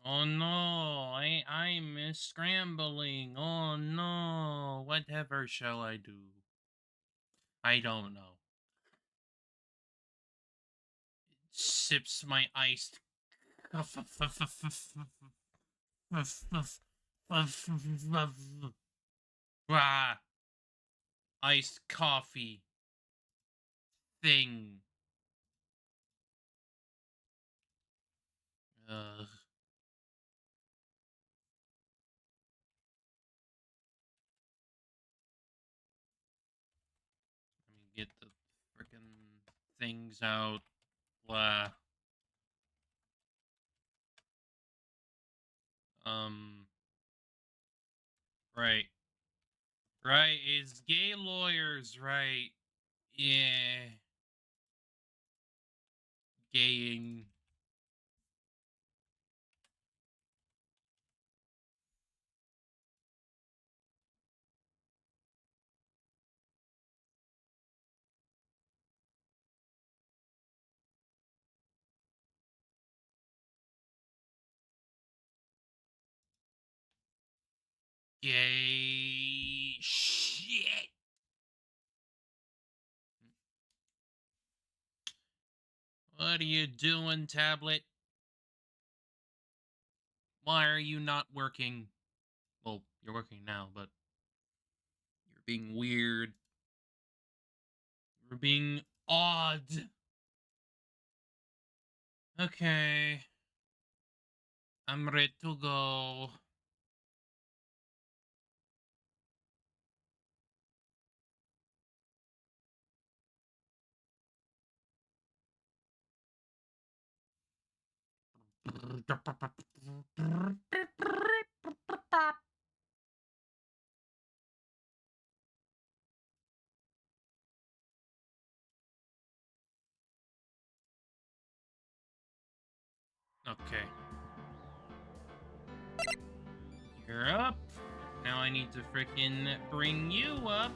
Oh no, I'm scrambling. Oh no, whatever shall I do? I don't know. Sips my iced ah, iced coffee thing. Ugh. Let me get the frickin' things out. Blah. Um. Right. Right. It's gay lawyers, right? Yeah. Gaying. Gay shit. What are you doing, tablet? Why are you not working? Well, you're working now, but you're being weird. You're being odd. Okay. I'm ready to go. Okay. You're up. Now I need to frickin' bring you up.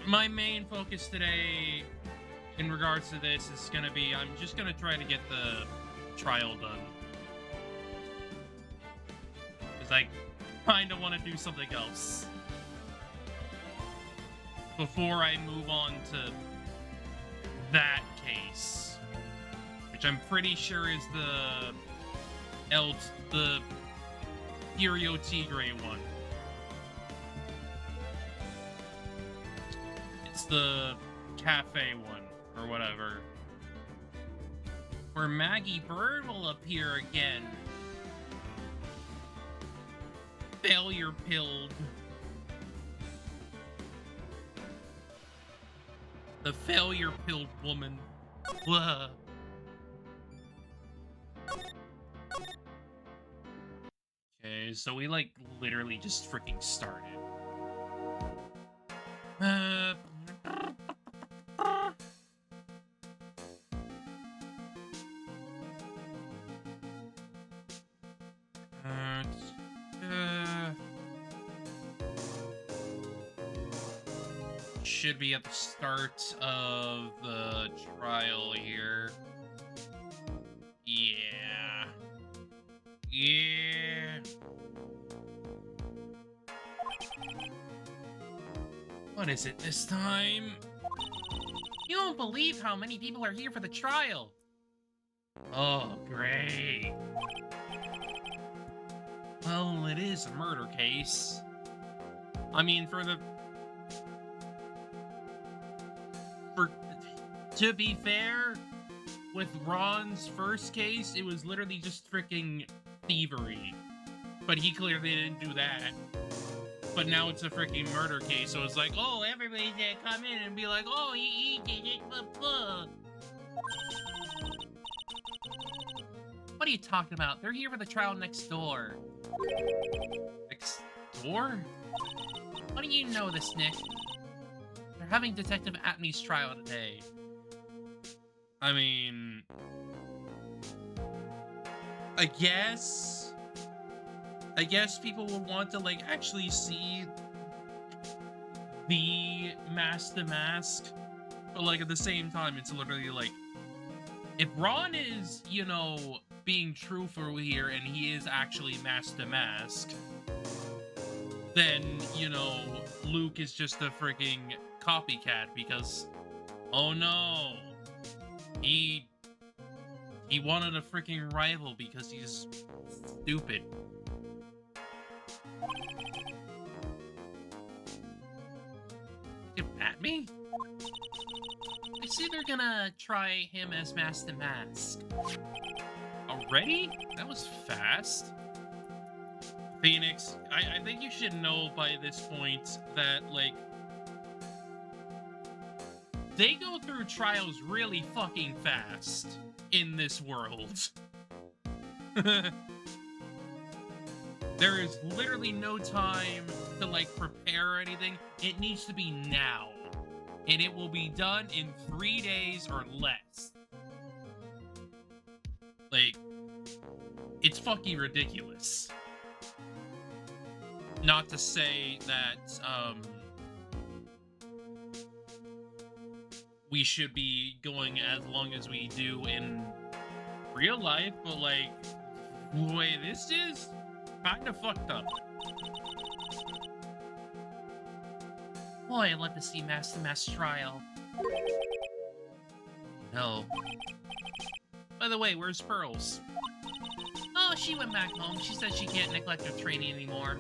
My main focus today in regards to this is gonna be I'm just gonna try to get the trial done. Because I kinda wanna do something else before I move on to that case. Which I'm pretty sure is the the Furio Tigre one. It's the cafe one, or whatever. Where Maggie Bird will appear again. Failure pilled. The failure pilled woman. Blah. Okay, so we like literally just freaking started. Should be at the start of the trial here. Yeah. Yeah. What is it this time? You won't believe how many people are here for the trial. Oh, great. Well, it is a murder case. I mean, to be fair, with Ron's first case, it was literally just freaking thievery. But he clearly didn't do that. But now it's a freaking murder case, so it's like, oh, everybody's gonna come in and be like, oh, he did it, What are you talking about? They're here for the trial next door. Next door? How do you know this, Nick? They're having Detective Atney's trial today. I mean... I guess people will want to, like, actually see the mask to mask. But, like, at the same time, it's literally, like... If Ron is, you know, being truthful here and he is actually mask to mask, then, you know, Luke is just a freaking copycat because... Oh no! He wanted a freaking rival because he's stupid. At me? I see they're gonna try him as mask to mask. Already? That was fast. Phoenix, I think you should know by this point that, like, they go through trials really fucking fast in this world. There is literally no time to, like, prepare or anything. It needs to be now. And it will be done in 3 days or less. Like, it's fucking ridiculous. Not to say that, we should be going as long as we do in real life, but, like, the way this is, kind of fucked up. Boy, I'd love to see mask to mask trial. No. By the way, where's Pearls? Oh, she went back home. She said she can't neglect her training anymore.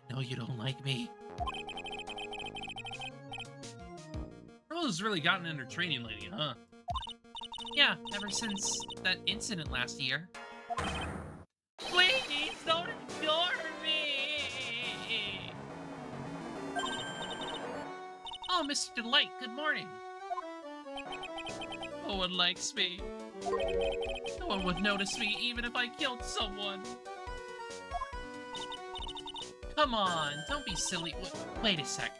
I know you don't like me. Rose really gotten in her training lately, huh? Yeah, ever since that incident last year. Please, don't ignore me! Oh, Mr. Delight, good morning. No one likes me. No one would notice me even if I killed someone. Come on, don't be silly. Wait a sec.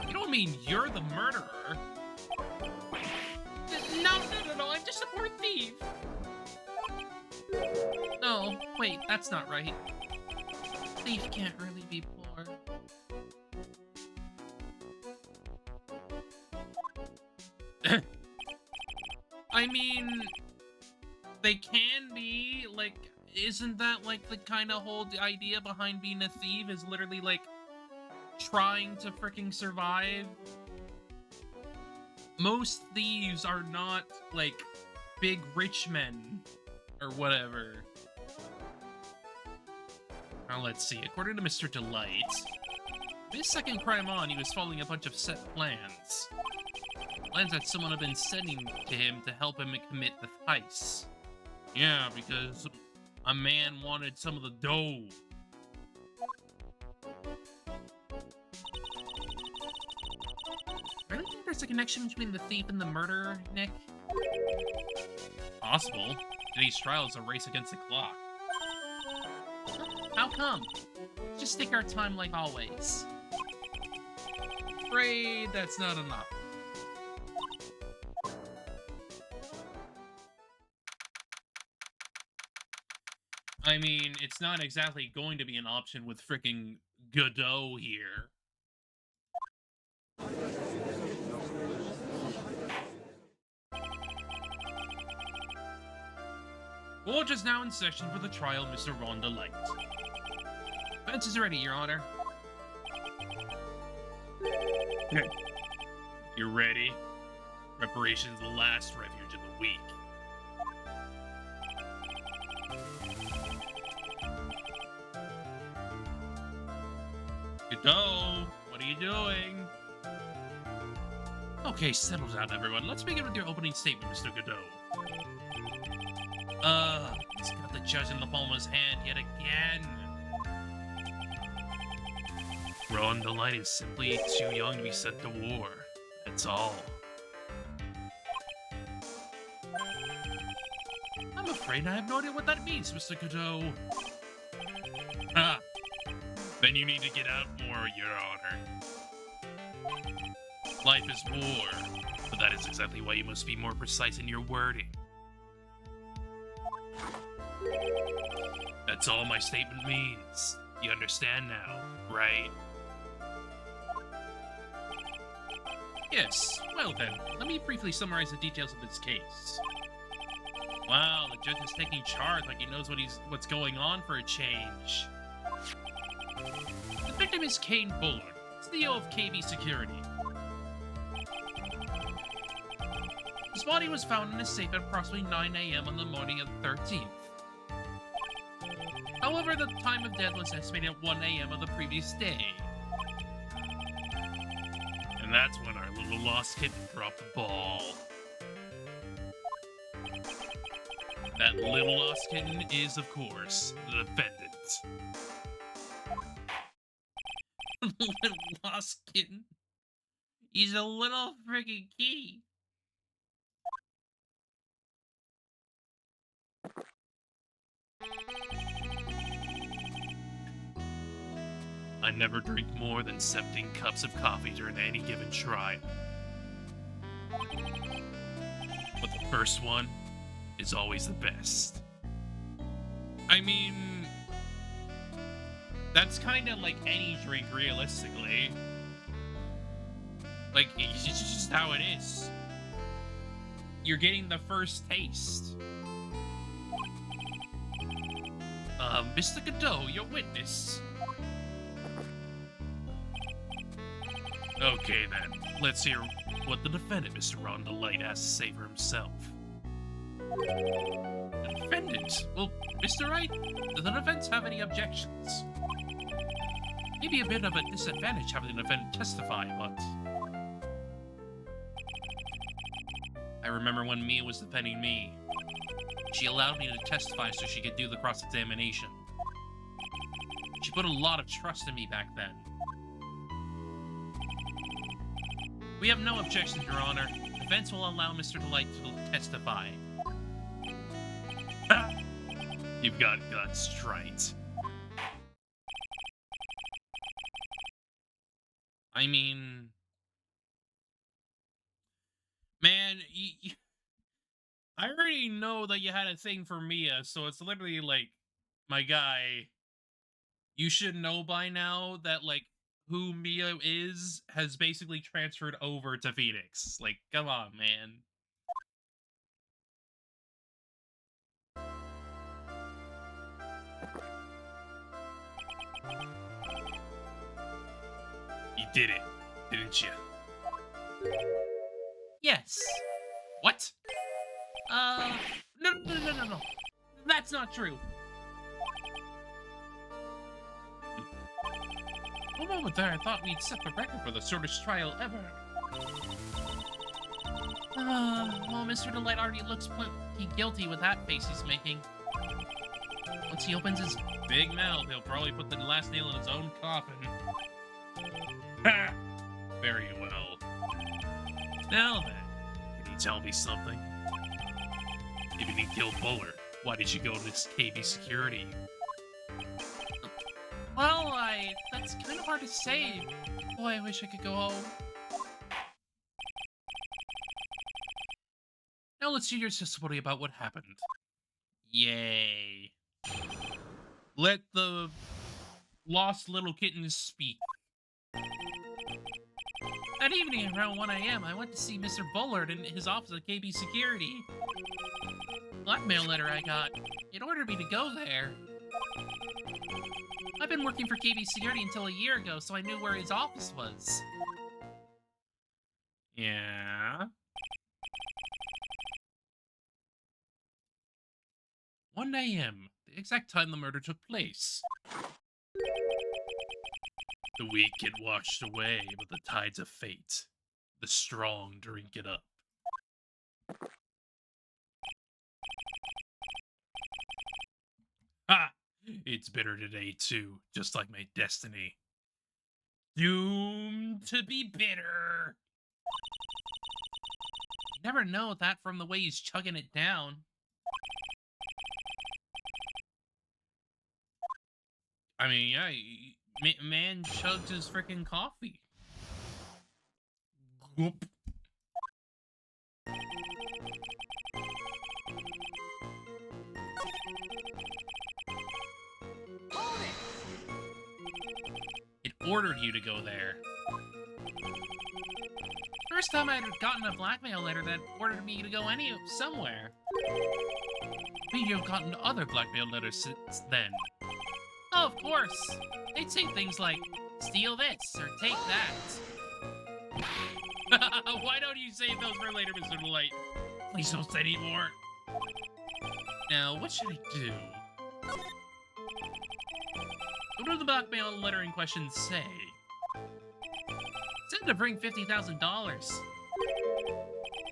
You don't mean you're the murderer? No, I'm just a poor thief. No, wait, that's not right. Thief can't really be poor. I mean, they can be, like, isn't that, like, the kind of whole idea behind being a thief is literally, like, trying to freaking survive? Most thieves are not, like, big rich men or whatever. Now, let's see. According to Mr. Delight, his second crime on, he was following a bunch of set plans. Plans that someone had been sending to him to help him commit the heist. Yeah, because a man wanted some of the dough. Really think there's a connection between the thief and the murderer, Nick? Possible. Today's trial is a race against the clock. How come? Just take our time like always. Afraid that's not enough. I mean, it's not exactly going to be an option with frickin' Godot here. Court is now in session for the trial, Mr. Ron Delight. Defense is ready, Your Honor. You're ready? Preparation's the last refuge of the week. Godot, what are you doing? Okay, settle down, everyone. Let's begin with your opening statement, Mr. Godot. He's got the judge in the palm of his hand yet again. Ron Delight is simply too young to be sent to war. That's all. I'm afraid I have no idea what that means, Mr. Godot. Ah, then you need to get out more, Your Honor. Life is war, but that is exactly why you must be more precise in your wording. That's all my statement means. You understand now, right? Yes, well then, let me briefly summarize the details of this case. Wow, the judge is taking charge like he knows what's going on for a change. The victim is Kane Bullard, CEO of KB Security. His body was found in a safe at approximately 9 a.m. on the morning of the 13th. However, the time of death was estimated at 1 a.m. of the previous day. And that's when our little lost kitten dropped the ball. That little lost kitten is, of course, the defendant. Little lost kitten? He's a little freaking kitty. I never drink more than 17 cups of coffee during any given trial. But the first one is always the best. I mean, that's kind of like any drink, realistically. Like, it's just how it is. You're getting the first taste. Mr. Godot, your witness. Okay then, let's hear what the defendant, Mr. Ron Delight, has to say for himself. The defendant? Well, Mr. Wright, do the defense have any objections? Maybe a bit of a disadvantage having the defendant testify, but... I remember when Mia was defending me. She allowed me to testify so she could do the cross-examination. She put a lot of trust in me back then. We have no objections, Your Honor. Defense will allow Mr. Delight to testify. You've got guts, right? I mean... Man, I already know that you had a thing for Mia, so it's literally like, my guy, you should know by now that, like, who Mia is has basically transferred over to Phoenix. Like, come on, man. You did it, didn't you? Yes. What? No. That's not true. For a moment there, I thought we'd set the record for the shortest trial ever. Well, Mr. Delight already looks plenty guilty with that face he's making. Once he opens his big mouth, he'll probably put the last nail in his own coffin. Ha! Very well. Now then, can you tell me something? If you didn't kill Bullard, why did you go to this KB security? Well, that's kind of hard to say. Boy, I wish I could go home. Now let's hear your testimony about what happened. Yay. Let the lost little kittens speak. That evening, around 1 a.m., I went to see Mr. Bullard in his office at KB Security. Blackmail letter I got. It ordered me to go there. I've been working for KB Security until a year ago, so I knew where his office was. Yeah? 1 a.m., the exact time the murder took place. The weak get washed away with the tides of fate. The strong drink it up. Ha! It's bitter today, too, just like my destiny. Doomed to be bitter. You never know that from the way he's chugging it down. I mean, yeah, man chugs his freaking coffee. Whoop. It ordered you to go there. First time I had gotten a blackmail letter that ordered me to go somewhere. Maybe you've gotten other blackmail letters since then. Oh, of course. They'd say things like, steal this, or take that. Why don't you save those for later, Mr. Delight? Please don't say any more. Now, what should I do? What did the blackmail letter in question say? It said to bring $50,000.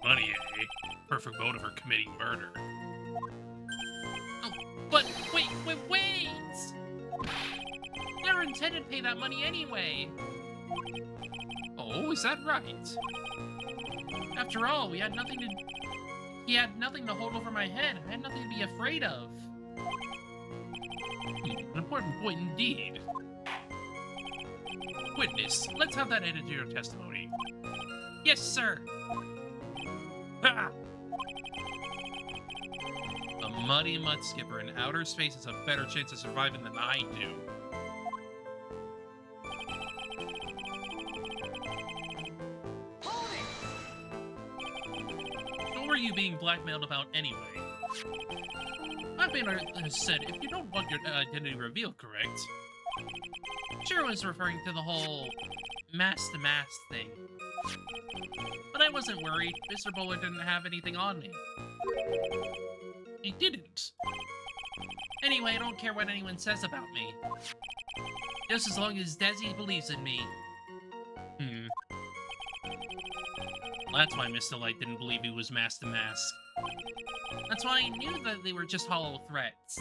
Money, eh? Perfect motive for committing murder. Oh, but wait! Never intended to pay that money anyway. Oh, is that right? After all, he had nothing to hold over my head. I had nothing to be afraid of. An important point indeed. Witness, let's have that added to your testimony. Yes, sir. Ha! A muddy mud skipper in outer space has a better chance of surviving than I do. What were you being blackmailed about anyway? Blackmailer has said if you don't want your identity revealed, correct? Sure was referring to the whole mask-to-mask thing. But I wasn't worried. Mr. Bullard didn't have anything on me. He didn't. Anyway, I don't care what anyone says about me. Just as long as Desi believes in me. Well, that's why Mr. Light didn't believe he was Master Mask. That's why I knew that they were just hollow threats.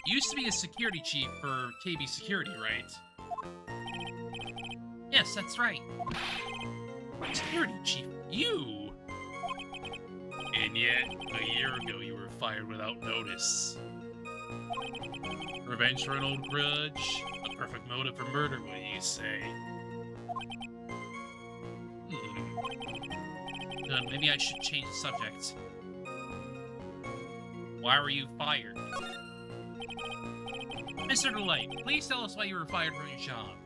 You used to be a security chief for KB Security, right? Yes, that's right. Security chief, you? And yet, a year ago you were fired without notice. Revenge for an old grudge? A perfect motive for murder, what do you say? Good, maybe I should change the subject. Why were you fired? Mr. Delight, please tell us why you were fired from your job.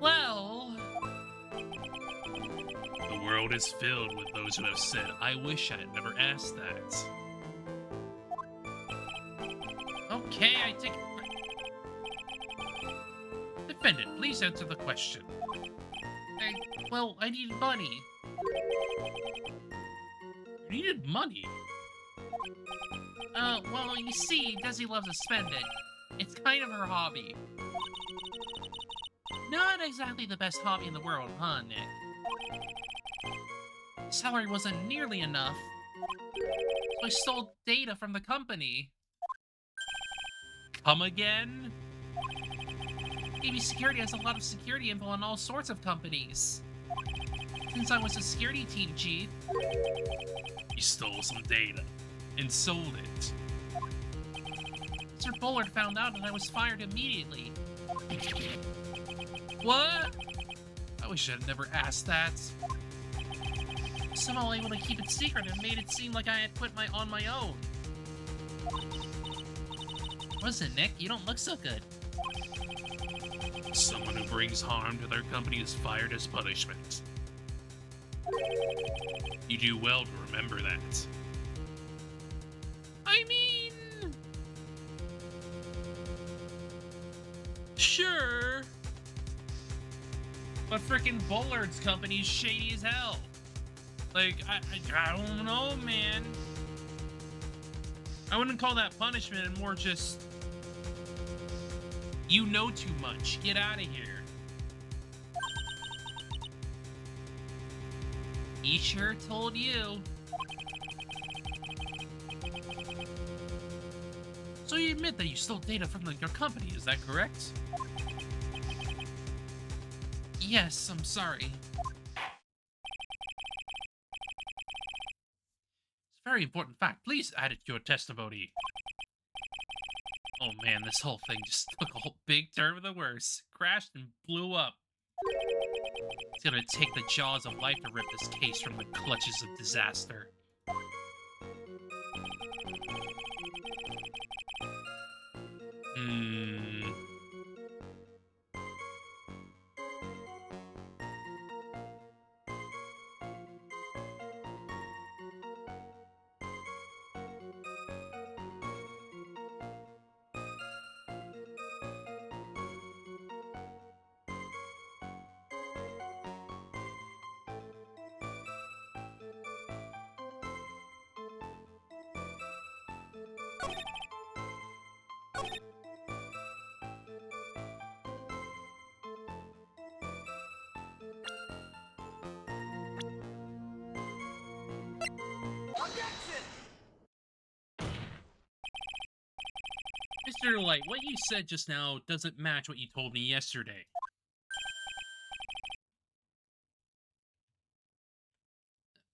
Well... The world is filled with those who have said, I wish I had never asked that. Okay, I take it. Defendant, please answer the question. Well, I need money. You needed money? Well, you see, Desi loves to spend it. It's kind of her hobby. Not exactly the best hobby in the world, huh, Nick? Salary wasn't nearly enough, so I stole data from the company. Come again? KB Security has a lot of security info on all sorts of companies. Since I was a security team chief, you stole some data and sold it. Mr. Bullard found out and I was fired immediately. What? I wish I had never asked that. Somehow able to keep it secret and made it seem like I had quit on my own. What's it, Nick? You don't look so good. Someone who brings harm to their company is fired as punishment. You do well to remember that. I mean... Sure. But frickin' Bullard's company's shady as hell. Like, I don't know, man. I wouldn't call that punishment, and more just... You know too much. Get out of here. He sure told you. So you admit that you stole data from your company, is that correct? Yes, I'm sorry. It's a very important fact. Please add it to your testimony. Oh man, this whole thing just took a whole big turn for the worse. Crashed and blew up. It's gonna take the jaws of life to rip this case from the clutches of disaster. Mr. Light, what you said just now doesn't match what you told me yesterday.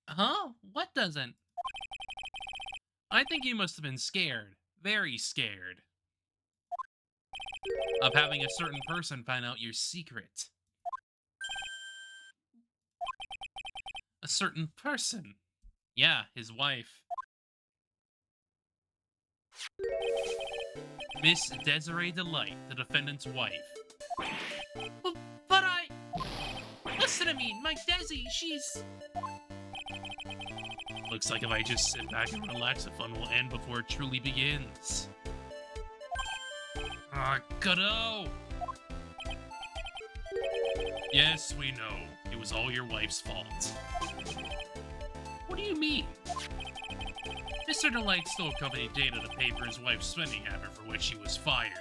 Huh? What doesn't? I think you must have been scared. Very scared. Of having a certain person find out your secret. A certain person. Yeah, his wife. Miss Desiree Delight, the defendant's wife. But I... Listen to me, my Desi, she's... Looks like if I just sit back and relax, the fun will end before it truly begins. Ah, Godot! Yes, we know. It was all your wife's fault. What do you mean? Mr. Delight stole company data to pay for his wife's spending habit, for which he was fired.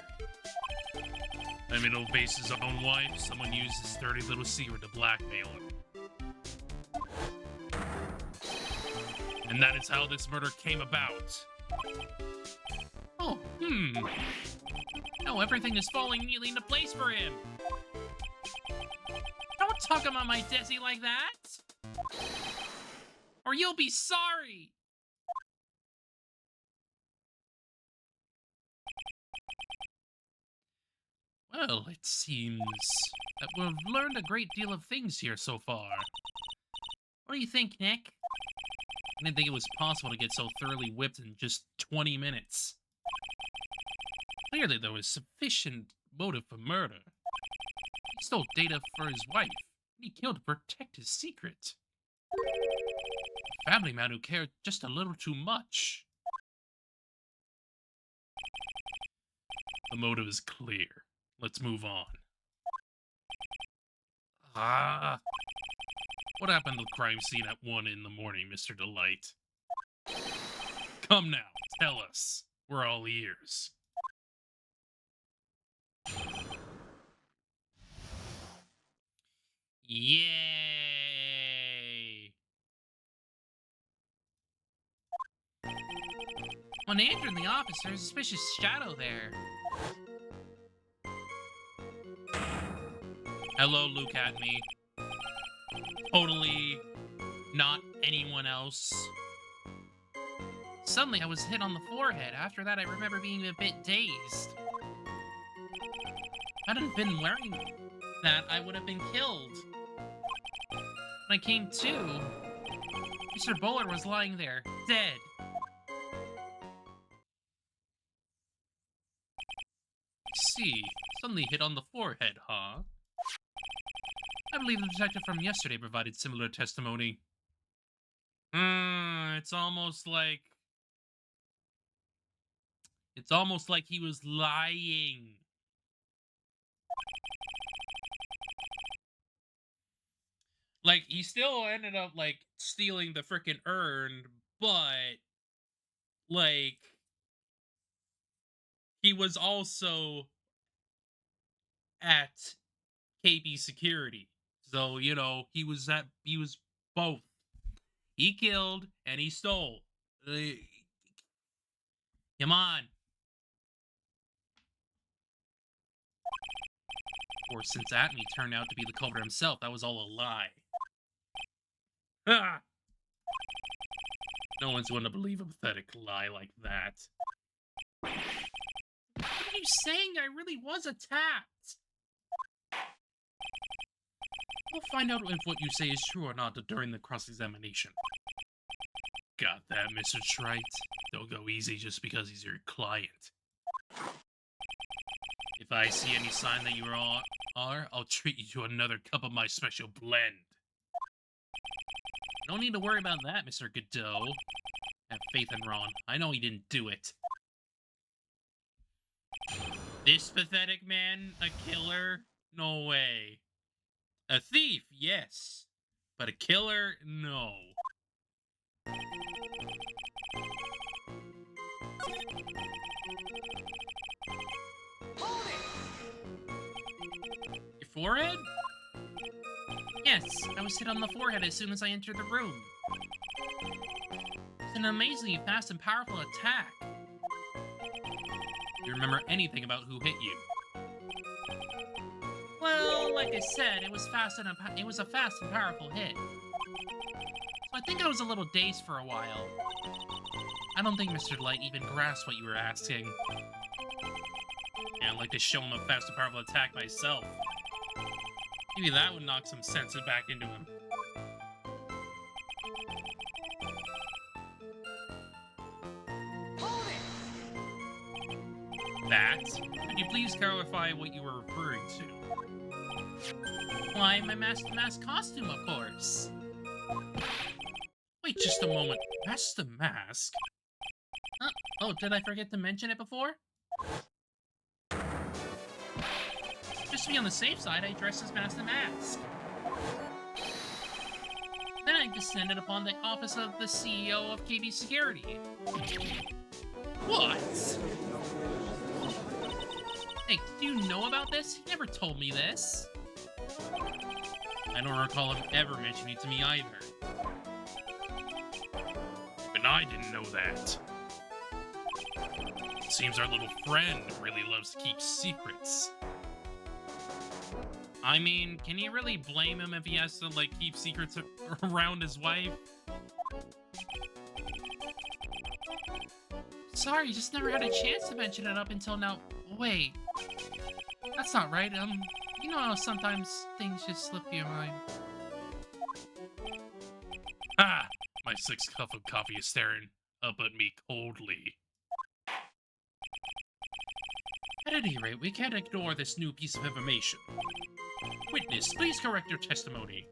I mean, he'll face his own wife. Someone used his dirty little secret to blackmail him. And that is how this murder came about. Oh, Now everything is falling neatly into place for him. Don't talk about my Desi like that! Or you'll be sorry! Well, it seems that we've learned a great deal of things here so far. What do you think, Nick? I didn't think it was possible to get so thoroughly whipped in just 20 minutes. Clearly, there was sufficient motive for murder. He stole data for his wife, and he killed to protect his secret. A family man who cared just a little too much. The motive is clear. Let's move on. Ah. What happened to the crime scene at 1 in the morning, Mr. Delight? Come now, tell us. We're all ears. Yay! When I entered the office, there was a suspicious shadow there. Hello, look at me. Totally not anyone else. Suddenly, I was hit on the forehead. After that, I remember being a bit dazed. If I hadn't been wearing that, I would have been killed. When I came to, Mr. Bowler was lying there, dead. See, suddenly hit on the forehead, huh? I believe the detective from yesterday provided similar testimony. It's almost like he was lying. Like, he still ended up, like, stealing the frickin' urn, but, like, he was also at KB security. So, you know, he was both. He killed and he stole. Come on. Or since Atme turned out to be the culprit himself, that was all a lie. Ha! No one's going to believe a pathetic lie like that. What are you saying? I really was attacked. We'll find out if what you say is true or not during the cross-examination. Got that, Mr. Trite? Don't go easy just because he's your client. If I see any sign that you are, I'll treat you to another cup of my special blend. No need to worry about that, Mr. Godot. Have faith in Ron. I know he didn't do it. This pathetic man, a killer? No way. A thief, yes. But a killer, no. Your forehead? Yes, I was hit on the forehead as soon as I entered the room. It's an amazingly fast and powerful attack. Do you remember anything about who hit you? Well, like I said, it was a fast and powerful hit. So I think I was a little dazed for a while. I don't think Mr. Light even grasped what you were asking. Yeah, I'd like to show him a fast and powerful attack myself. Maybe that would knock some sense back into him. That? Could you please clarify what you were referring to? Why, my mask costume, of course. Wait, Wait just a moment. That's the mask. Oh, did I forget to mention it before? Just to be on the safe side, I dressed as Master Mask. Then I descended upon the office of the CEO of KB Security. What? Hey, do you know about this? He never told me this. I don't recall him ever mentioning it to me either. And I didn't know that. Seems our little friend really loves to keep secrets. I mean, can you really blame him if he has to, like, keep secrets around his wife? Sorry, just never had a chance to mention it up until now. Wait. That's not right. You know how sometimes things just slip your mind. Ah! My sixth cup of coffee is staring up at me coldly. At any rate, we can't ignore this new piece of information. Witness, please correct your testimony.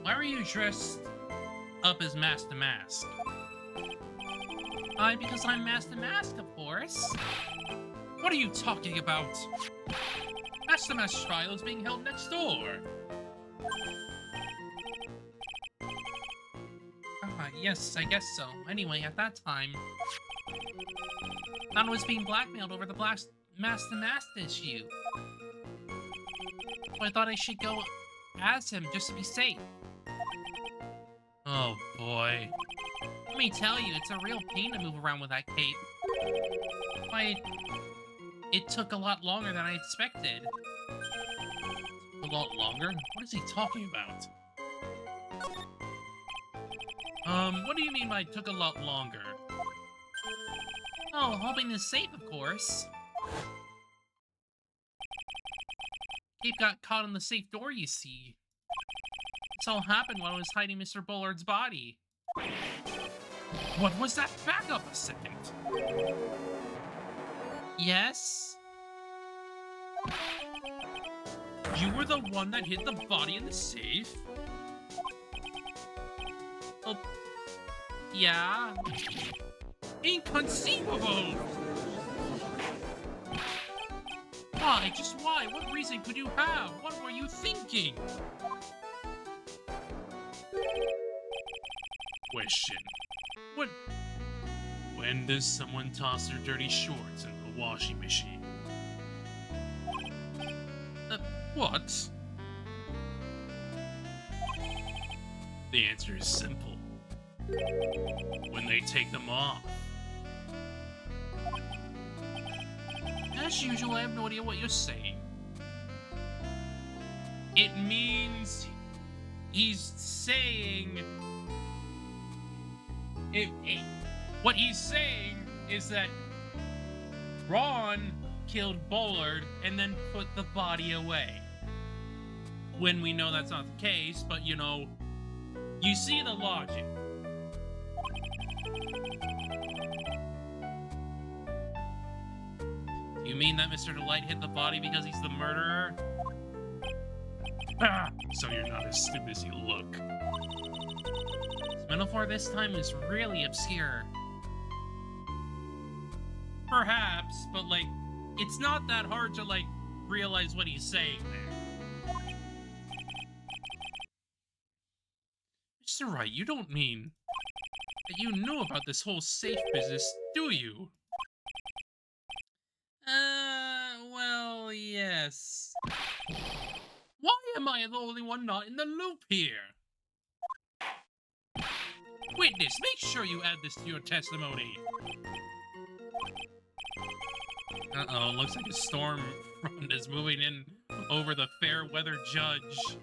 Why were you dressed up as Master Mask? Because I'm Master Mask, of course. What are you talking about? Master Mask's trial is being held next door. Yes, I guess so. Anyway, at that time, Nana was being blackmailed over the Master Mask issue. So I thought I should go as him just to be safe. Oh boy. Let me tell you, it's a real pain to move around with that cape. It took a lot longer than I expected. A lot longer? What is he talking about? What do you mean by took a lot longer? Oh, hoping the safe, of course. Cape got caught on the safe door, you see. This all happened while I was hiding Mr. Bullard's body. What was that? Back up a second. Yes? You were the one that hid the body in the safe? Oh, yeah? Inconceivable! Why? Just why? What reason could you have? What were you thinking? Question. When does someone toss their dirty shorts into the washing machine? What? The answer is simple. When they take them off. As usual, I have no idea what you're saying. It means he's saying... What he's saying is that Ron killed Bullard and then put the body away. When we know that's not the case, but you know, you see the logic. You mean that Mr. Delight hit the body because he's the murderer? Ah, so you're not as stupid as you look. It's been metaphor this time is really obscure. Perhaps, but like, it's not that hard to like realize what he's saying there. Mr. Wright, you don't mean that you know about this whole safe business, do you? Well, yes. Why am I the only one not in the loop here? Witness, make sure you add this to your testimony. Uh-oh, looks like a storm front is moving in over the fair weather judge.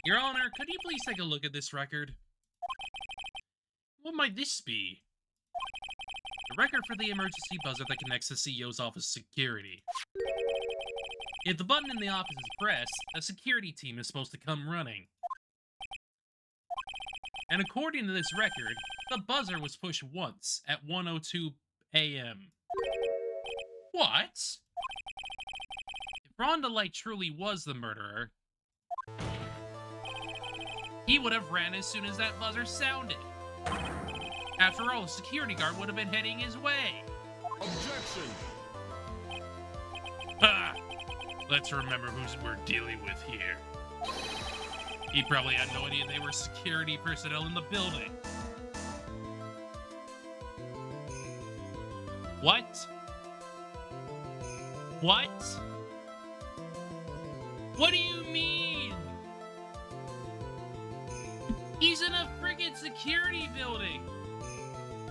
Your Honor, could you please take a look at this record? What might this be? The record for the emergency buzzer that connects the CEO's office security. If the button in the office is pressed, a security team is supposed to come running. And according to this record, the buzzer was pushed once at 1:02 a.m. What? If Rhonda Light truly was the murderer, he would have ran as soon as that buzzer sounded. After all, the security guard would have been heading his way. Objection! Ha! Let's remember who we're dealing with here. He probably had no idea they were security personnel in the building. What? What? What do you mean? He's in a friggin' security building.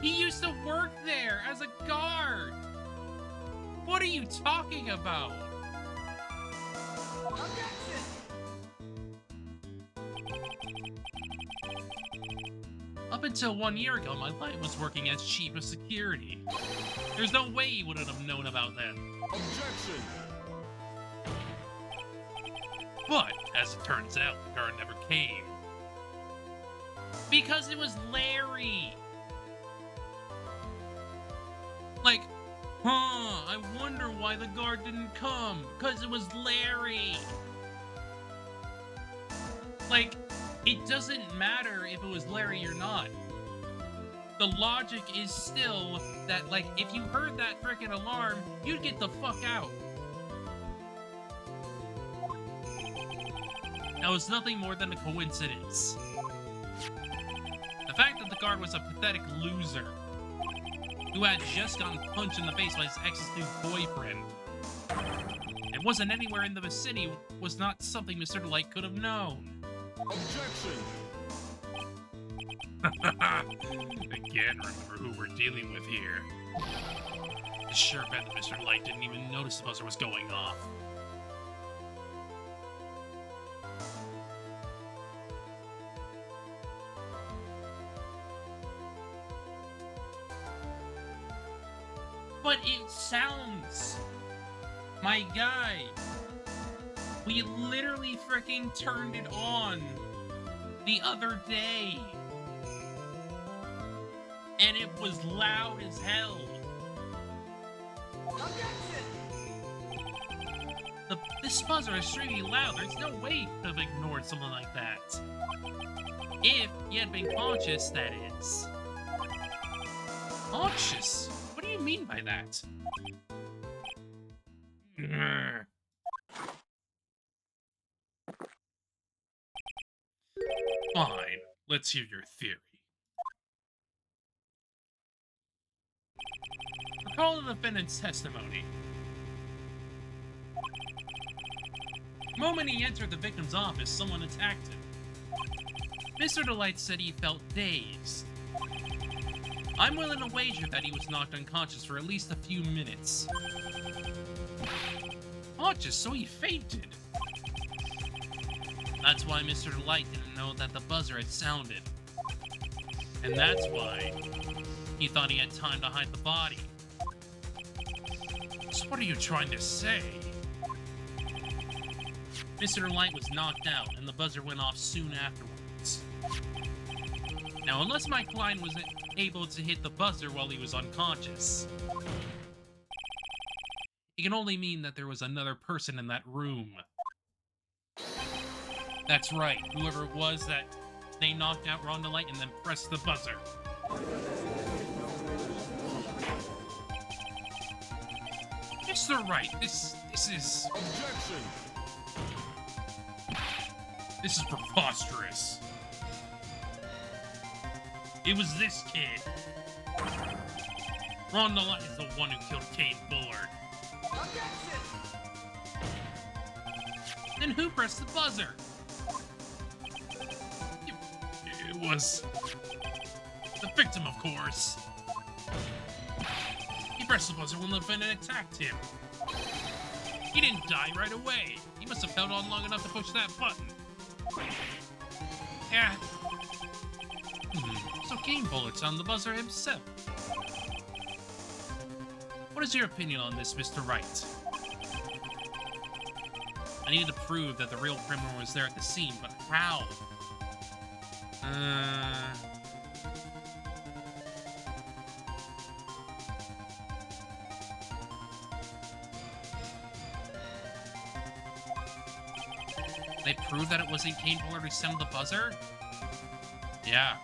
He used to work there as a guard. What are you talking about? Objection! Up until 1 year ago, my client was working as chief of security. There's no way he wouldn't have known about them. Objection! But, as it turns out, the guard never came. Because it was Larry! Like, I wonder why the guard didn't come. 'Cause it was Larry! Like, it doesn't matter if it was Larry or not. The logic is still that, like, if you heard that frickin' alarm, you'd get the fuck out. That was nothing more than a coincidence. The fact that the guard was a pathetic loser who had just gotten punched in the face by his ex's new boyfriend and wasn't anywhere in the vicinity was not something Mr. Light could have known. Objection! Again, remember who we're dealing with here. I sure bet that Mr. Light didn't even notice the buzzer was going off. But it sounds... My guy, we literally freaking turned it on the other day. And it was loud as hell. Objection! This buzzer is extremely loud. There's no way you could have ignored something like that. If you had been conscious, that is. Conscious? What do you mean by that? Fine. Let's hear your theory. Recall the defendant's testimony. The moment he entered the victim's office, someone attacked him. Mr. Delight said he felt dazed. I'm willing to wager that he was knocked unconscious for at least a few minutes. Conscious, so he fainted. That's why Mr. Delight didn't know that the buzzer had sounded. And that's why he thought he had time to hide the body. So what are you trying to say? Mr. Light was knocked out, and the buzzer went off soon afterwards. Now, unless my client was able to hit the buzzer while he was unconscious, it can only mean that there was another person in that room. That's right, whoever it was that they knocked out Rhonda Light and then pressed the buzzer. Mr. Wright, this is... Objection! This is preposterous. It was this kid. Rhonda Light is the one who killed Kane Bullard. Objection! Then who pressed the buzzer? It was... the victim, of course. He pressed the buzzer when the defendant attacked him. He didn't die right away. He must have held on long enough to push that button. Yeah. So Kane Bullard's on the buzzer himself. What is your opinion on this, Mr. Wright? I needed to prove that the real criminal was there at the scene, but how? They proved that it wasn't Kane Bullard who sounded the buzzer? Yeah.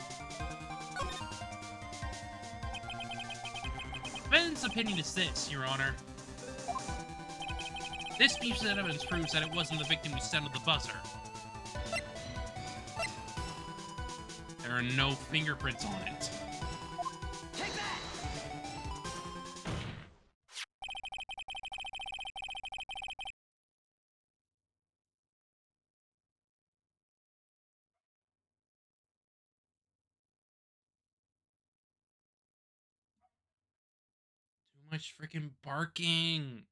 Defendant's opinion is this, Your Honor. This piece of evidence proves that it wasn't the victim who sounded the buzzer. There are no fingerprints on it. Take that! Too much freaking barking.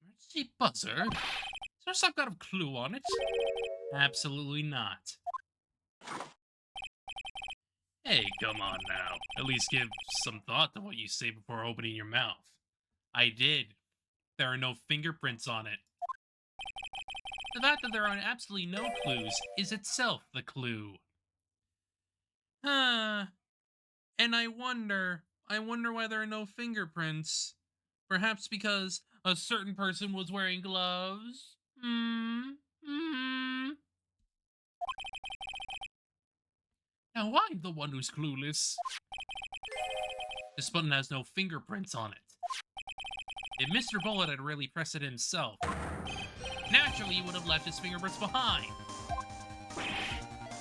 Emergency buzzer? Is there some kind of clue on it? Absolutely not. Hey, come on now. At least give some thought to what you say before opening your mouth. I did. There are no fingerprints on it. The fact that there are absolutely no clues is itself the clue. Huh. And I wonder why there are no fingerprints. Perhaps because a certain person was wearing gloves? Now I'm the one who's clueless. This button has no fingerprints on it. If Mr. Bullet had really pressed it himself, naturally he would have left his fingerprints behind.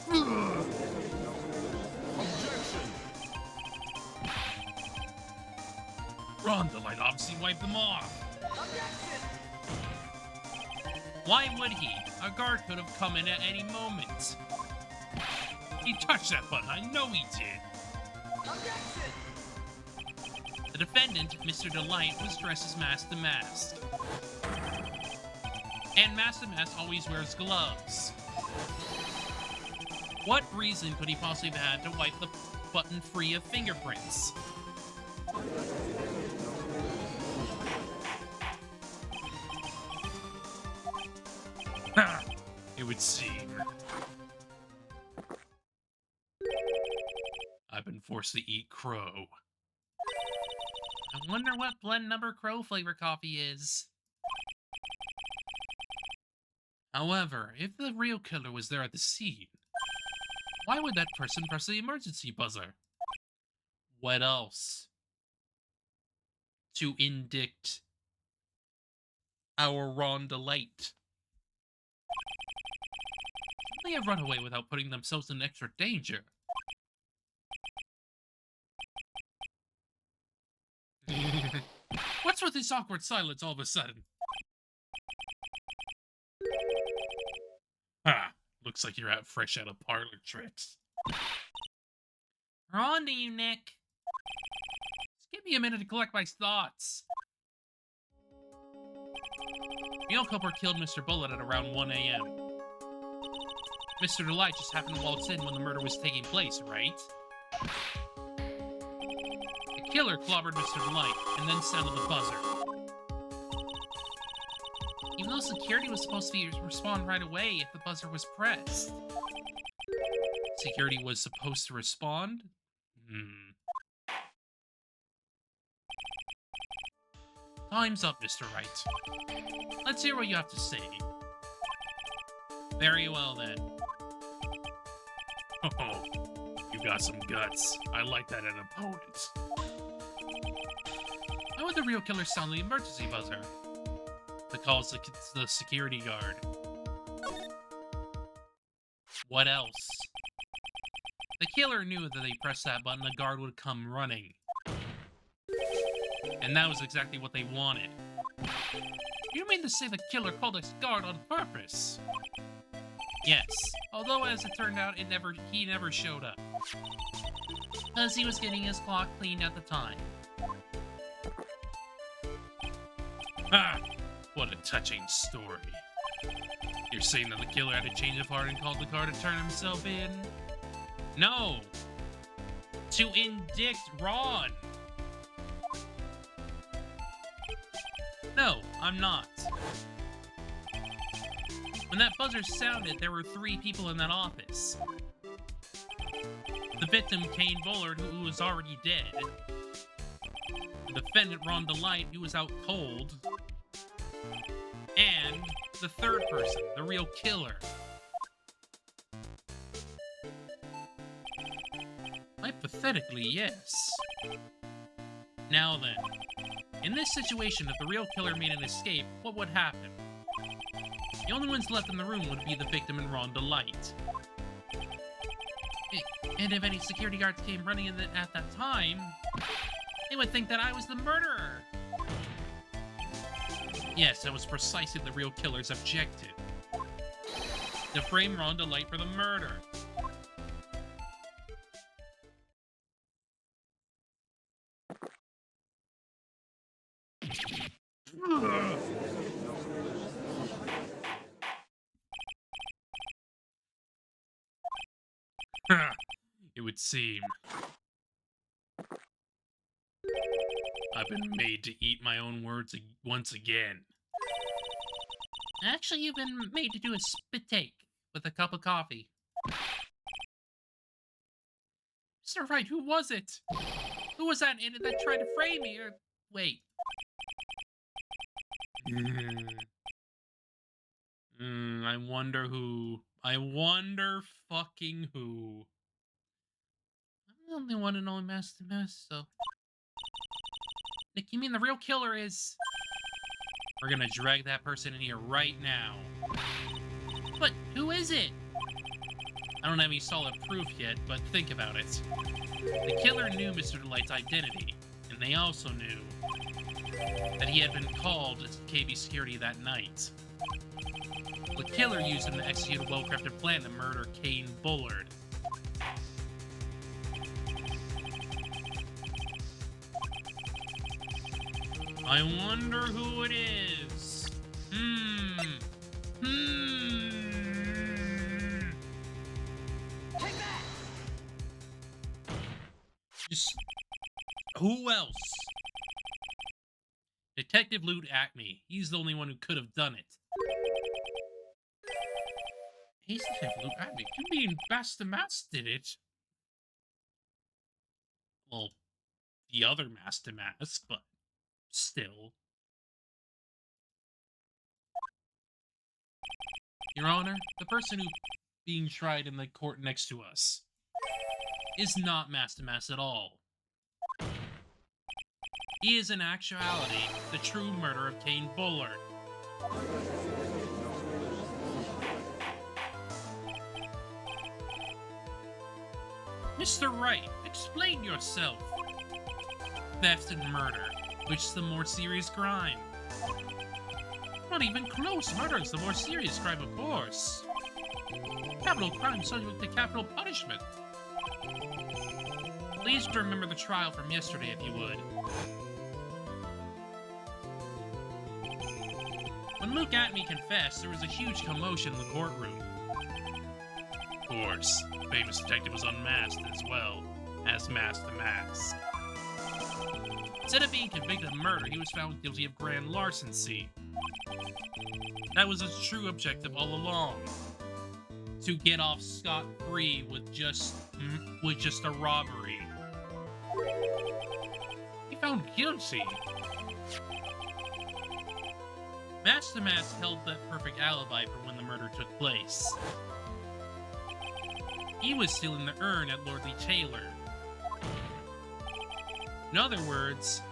Objection! Rhonda Light obviously wiped them off. Objection! Why would he? A guard could have come in at any moment. He touched that button, I know he did. Objection! The defendant, Mr. Delight, was dressed as Mask the Mask. And Mask the Mask always wears gloves. What reason could he possibly have had to wipe the button free of fingerprints? It would seem. I've been forced to eat crow. I wonder what blend number crow flavor coffee is. However, if the real killer was there at the scene, why would that person press the emergency buzzer? What else? To indict our Rhonda Light. They have run away without putting themselves in extra danger. What's with this awkward silence all of a sudden? Ah, looks like you're out fresh out of parlor tricks. We're on to you, Nick. Just give me a minute to collect my thoughts. Real culprit killed Mr. Bullet at around 1 a.m. Mr. Delight just happened to waltz in when the murder was taking place, right? The killer clobbered Mr. Delight and then sounded the buzzer. Even though security was supposed to respond right away if the buzzer was pressed. Security was supposed to respond? Time's up, Mr. Wright. Let's hear what you have to say. Very well, then. Oh, you got some guts. I like that in an opponent. Why would the real killer sound the emergency buzzer? To call the security guard. What else? The killer knew that if they pressed that button, the guard would come running. And that was exactly what they wanted. You mean to say the killer called us guard on purpose? Yes, although as it turned out, he never showed up. Because he was getting his clock cleaned at the time. Ah, what a touching story. You're saying that the killer had a change of heart and called the guard to turn himself in? No! To indict Ron! No, I'm not. When that buzzer sounded, there were 3 people in that office. The victim, Kane Bullard, who was already dead. The defendant, Ron Delight, who was out cold. And the third person, the real killer. Hypothetically, yes. Now then, in this situation, if the real killer made an escape, what would happen? The only ones left in the room would be the victim and Ron Delight. And if any security guards came running in at that time, they would think that I was the murderer. Yes, that was precisely the real killer's objective. To frame Ron Delight for the murder. It would seem. I've been made to eat my own words once again. Actually, you've been made to do a spit take with a cup of coffee. Mr. Wright, who was it? Who was that idiot that tried to frame me? Or wait. I wonder who. I wonder fucking who. I'm the only one and only Master Mess, so. Nick, you mean the real killer is. We're gonna drag that person in here right now. But who is it? I don't have any solid proof yet, but think about it. The killer knew Mr. Delight's identity, and they also knew that he had been called as KB security that night. The killer used him to execute a well-crafted plan to murder Kane Bullard. I wonder who it is. Take that! Just who else? Detective Luke Acme. He's the only one who could have done it. He's Detective Luke Acme. You mean Master Mass did it? Well, the other Master Mass, but still. Your Honor, the person who's being tried in the court next to us is not Master Mass at all. He is in actuality the true murderer of Kane Bullard. Mr. Wright, explain yourself. Theft and murder, which is the more serious crime? Not even close. Murder is the more serious crime, of course. Capital crime subject to capital punishment. Please remember the trial from yesterday, if you would. When Luke Atme confessed, there was a huge commotion in the courtroom. Of course, the famous detective was unmasked as well as Master Mask. Instead of being convicted of murder, he was found guilty of grand larceny. That was his true objective all along. To get off scot-free with just a robbery. He found guilty. Master Mask held that perfect alibi for when the murder took place. He was stealing the urn at Lordly Taylor. In other words,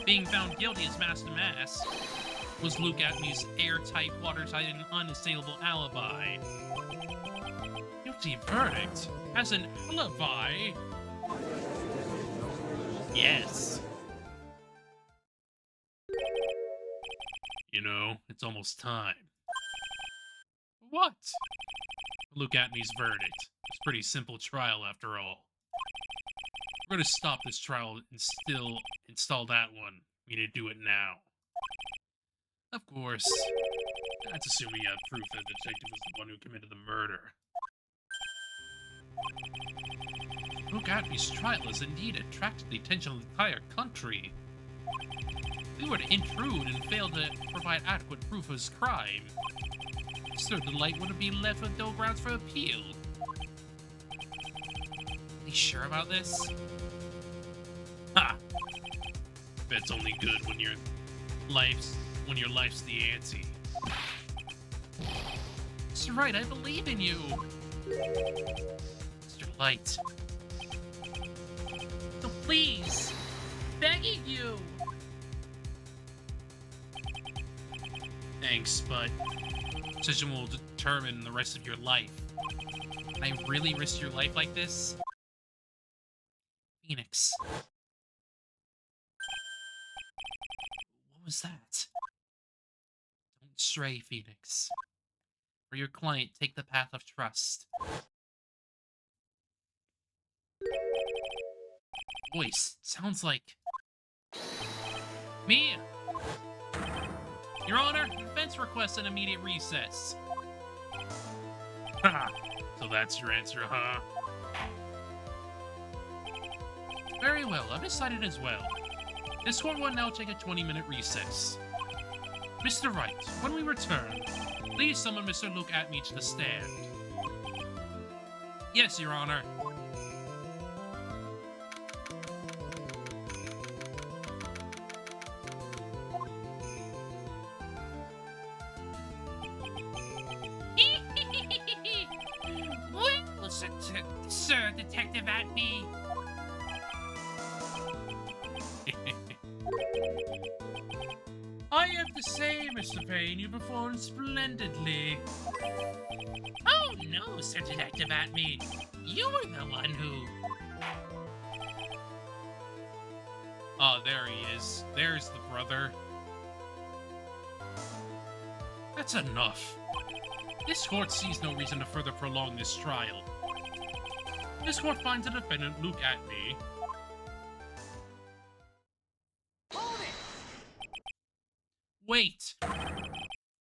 being found guilty as Master Mask was Luke Atme's airtight, watertight, and unassailable alibi. Guilty verdict? As an alibi? Yes. You know, it's almost time. What? Luke Atme's verdict. It's a pretty simple trial after all. We're gonna stop this trial and still install that one. We need to do it now. Of course. That's assuming you have proof that the detective was the one who committed the murder. Luke Atme's trial has indeed attracted the attention of the entire country. If we were to intrude and fail to provide adequate proof of his crime, Mr. Delight would be left with no grounds for appeal. Are you sure about this? Ha! That's only good when your life's the ante. That's right, I believe in you. Mr. Light. So please, begging you. Thanks, but decision will determine the rest of your life. Can I really risk your life like this? Phoenix. What was that? Don't stray, Phoenix. For your client, take the path of trust. Voice sounds like Mia. Your Honor, defense requests an immediate recess. Haha, so that's your answer, huh? Very well, I've decided as well. This court will now take a 20-minute recess. Mr. Wright, when we return, please summon Mr. Luke Atme to the stand. Yes, Your Honor. Well, Sir Detective Atme. I have to say, Mr. Payne, you performed splendidly. Oh no, Sir Detective Atme. You were the one who... Oh, there he is. There's the brother. That's enough. This court sees no reason to further prolong this trial. This court finds the defendant, Luke Atme. Hold it! Wait!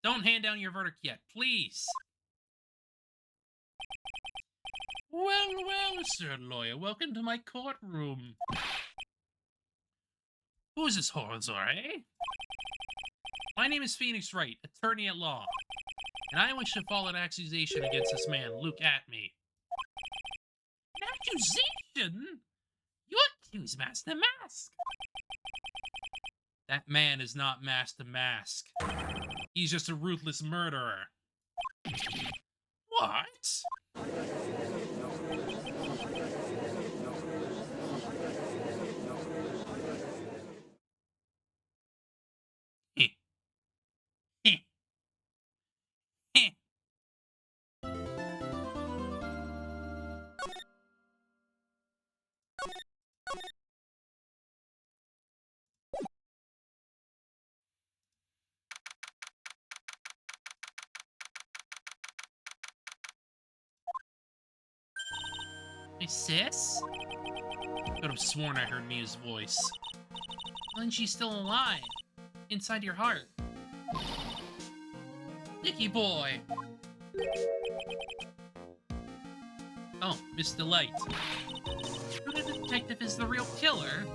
Don't hand down your verdict yet, please! Well, well, Sir Lawyer, welcome to my courtroom. Who is this Horazar, eh? My name is Phoenix Wright, attorney at law, and I wish to file an accusation against this man, Luke Atme. An accusation? You accuse Master Mask! That man is not Master Mask. He's just a ruthless murderer. What? Heh. Heh. Heh. My sis? Could have sworn I heard Mia's voice. Well, then she's still alive. Inside your heart. Nicky boy! Oh, Mr. Light. Who the detective is the real killer?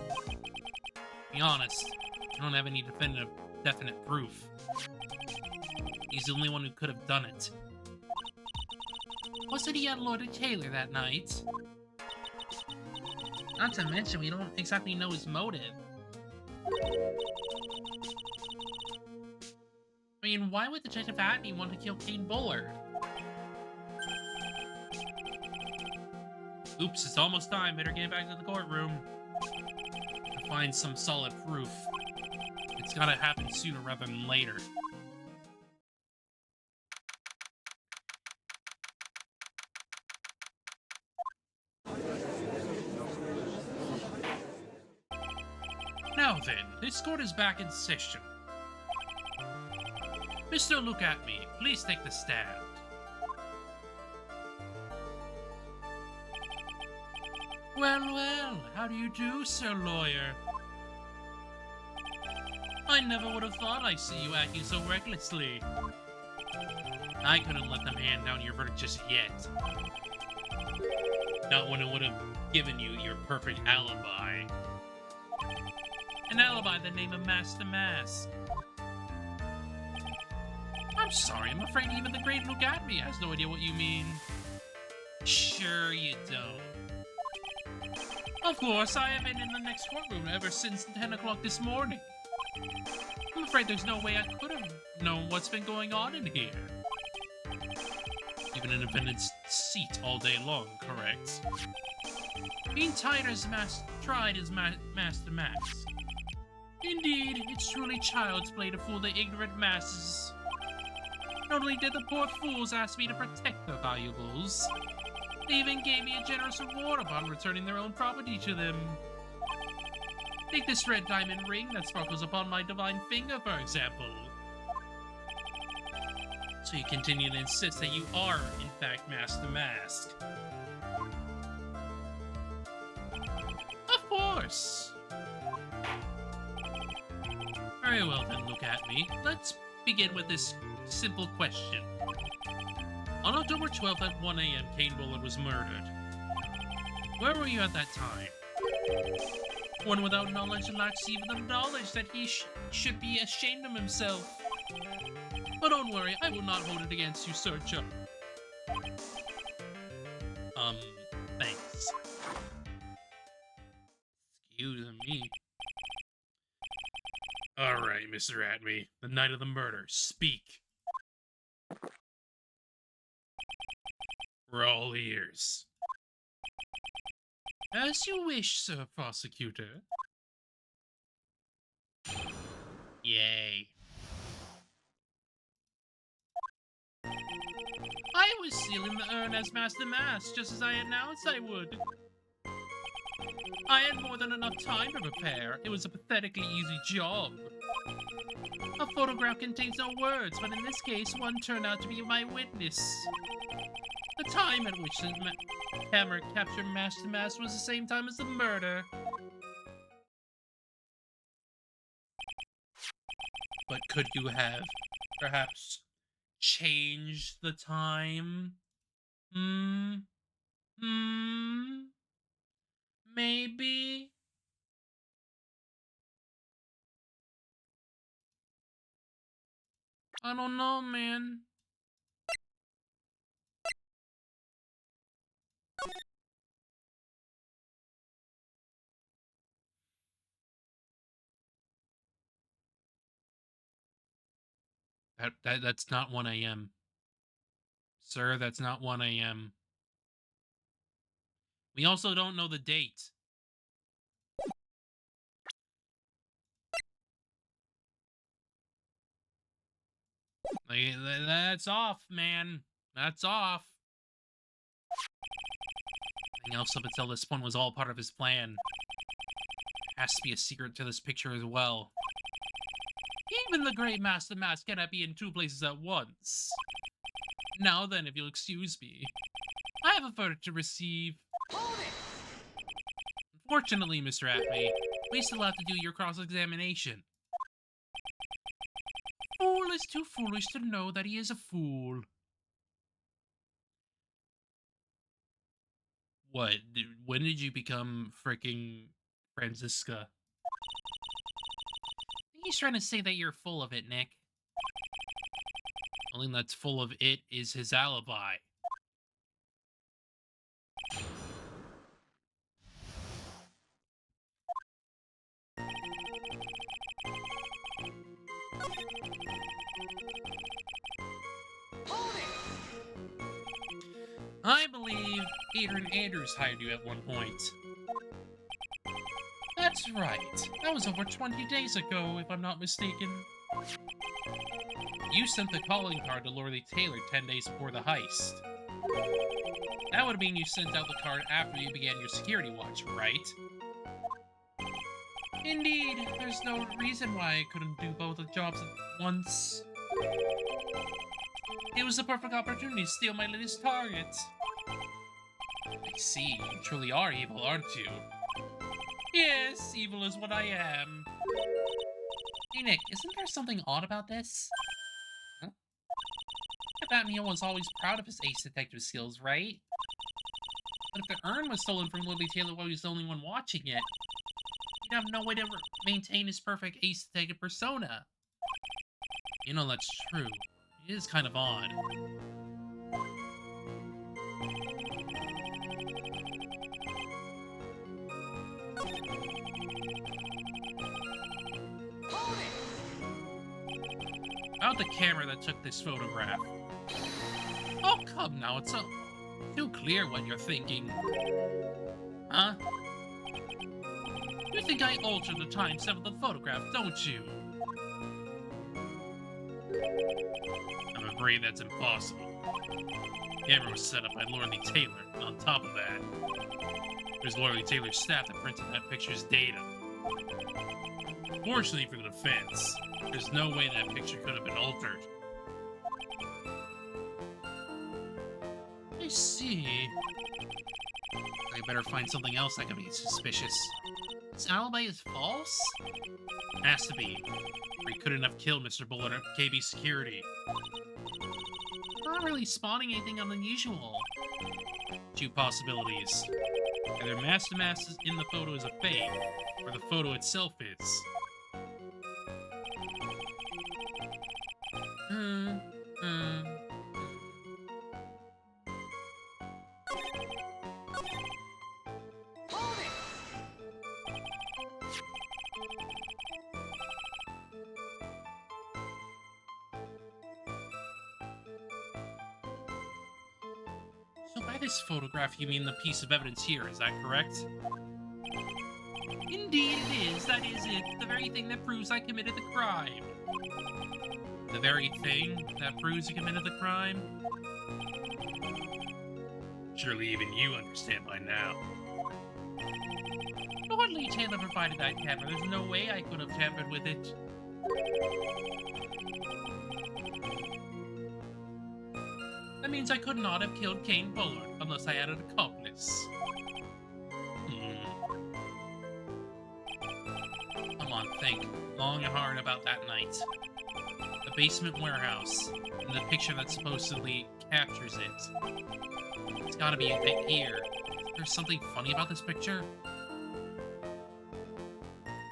Be honest, I don't have any definite proof. He's the only one who could have done it. Wasn't he at Lord Taylor that night? Not to mention, we don't exactly know his motive. I mean, why would Detective Atney want to kill Kane Bullard? Oops, it's almost time. Better get back to the courtroom. To find some solid proof. It's gotta happen sooner rather than later. Now then, this court is back in session. Mr. Look at Me, please take the stand. Well, well, how do you do, Sir Lawyer? I never would have thought I'd see you acting so recklessly. I couldn't let them hand down your verdict just yet. Not when it would have given you your perfect alibi. An alibi the name of Master Mask. I'm sorry, I'm afraid even the great Look at Me has no idea what you mean. Sure you don't. Of course, I have been in the next courtroom ever since 10 o'clock this morning. I'm afraid there's no way I could have known what's been going on in here. Even in a defendant's seat all day long, correct? Being tried as Master Mask. Indeed, it's truly child's play to fool the ignorant masses. Not only did the poor fools ask me to protect their valuables, they even gave me a generous reward upon returning their own property to them. Take this red diamond ring that sparkles upon my divine finger, for example. So you continue to insist that you are, in fact, Master Mask. Of course! Very well then, Look at Me. Let's begin with this simple question. On October 12th at 1 a.m., Kane Bullard was murdered. Where were you at that time? One without knowledge lacks even the knowledge that he should be ashamed of himself. But don't worry, I will not hold it against you, Searcher. Thanks. Excuse me. Alright, Mr. Atney, the night of the murder, speak. We're all ears. As you wish, Sir Prosecutor. Yay. I was sealing the urn as Master Mask, just as I announced I would. I had more than enough time to prepare. It was a pathetically easy job. A photograph contains no words, but in this case, one turned out to be my witness. The time at which the camera captured Master Mask was the same time as the murder. But could you have, perhaps, changed the time? Maybe? I don't know, man. That's not 1 a.m. Sir, that's not 1 a.m. We also don't know the date. Like, that's off, man. That's off. Everything else up until this point was all part of his plan. Has to be a secret to this picture as well. Even the great Master Mask cannot be in two places at once. Now then, if you'll excuse me, I have a verdict to receive. Hold it! Unfortunately, Mr. Atney, we still have to do your cross-examination. Fool fool is too foolish to know that he is a fool. What? When did you become freaking Franziska? I think he's trying to say that you're full of it, Nick. Only that's full of it is his alibi. Hold it! I believe Adrian Andrews hired you at one point. That's right. That was over 20 days ago, if I'm not mistaken. You sent the calling card to Lorelei Taylor 10 days before the heist. That would mean you sent out the card after you began your security watch, right? Indeed, there's no reason why I couldn't do both the jobs at once. It was the perfect opportunity to steal my latest target. I see, you truly are evil, aren't you? Yes, evil is what I am. Hey Nick, isn't there something odd about this? Huh? Batman was always proud of his ace detective skills, right? But if the urn was stolen from Lily Taylor while he was the only one watching it, he'd have no way to maintain his perfect ace detective persona. You know, that's true. It is kind of odd. Hold it! About the camera that took this photograph. Oh, come now, it's too clear what you're thinking. Huh? You think I altered the timestamp of the photograph, don't you? I'm afraid that's impossible. The camera was set up by Lorelei Taylor, and on top of that, there's Lorelei Taylor's staff that printed that picture's data. Fortunately for the defense, there's no way that picture could have been altered. I see. I better find something else that could be suspicious. This alibi is false? Has to be. Or he couldn't have killed Mr. Bullet at KB Security. Not really spotting anything unusual. Two possibilities. Either Master Mask in the photo is a fake, or the photo itself is. Hold it! So by this photograph, you mean the piece of evidence here, is that correct? Indeed it is, that is it. The very thing that proves I committed the crime. The very thing that proves you committed the crime? Surely even you understand by now. Lord Lee Taylor provided that camera. There's no way I could have tampered with it. That means I could not have killed Kane Bullard unless I had an accomplice. Come on, think long and hard about that night. The basement warehouse, and the picture that supposedly captures it. It's gotta be a bit here. There's something funny about this picture?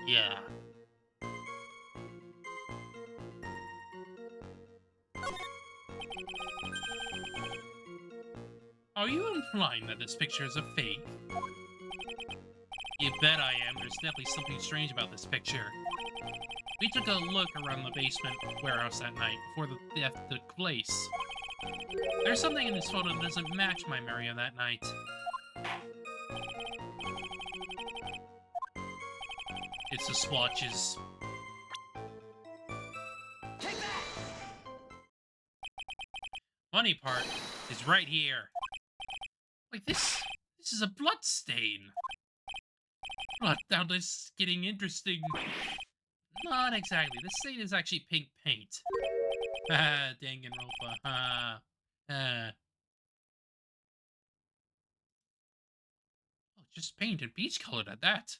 Yeah. Are you implying that this picture is a fake? You bet I am. There's definitely something strange about this picture. We took a look around the basement warehouse that night before the theft took place. There's something in this photo that doesn't match my memory of that night. It's the splotches. Take that! Funny part is right here. Like this is a blood stain. But now this is getting interesting. Not exactly. This stain is actually pink paint. Haha, Danganronpa. Ha. Oh, just painted peach colored at that.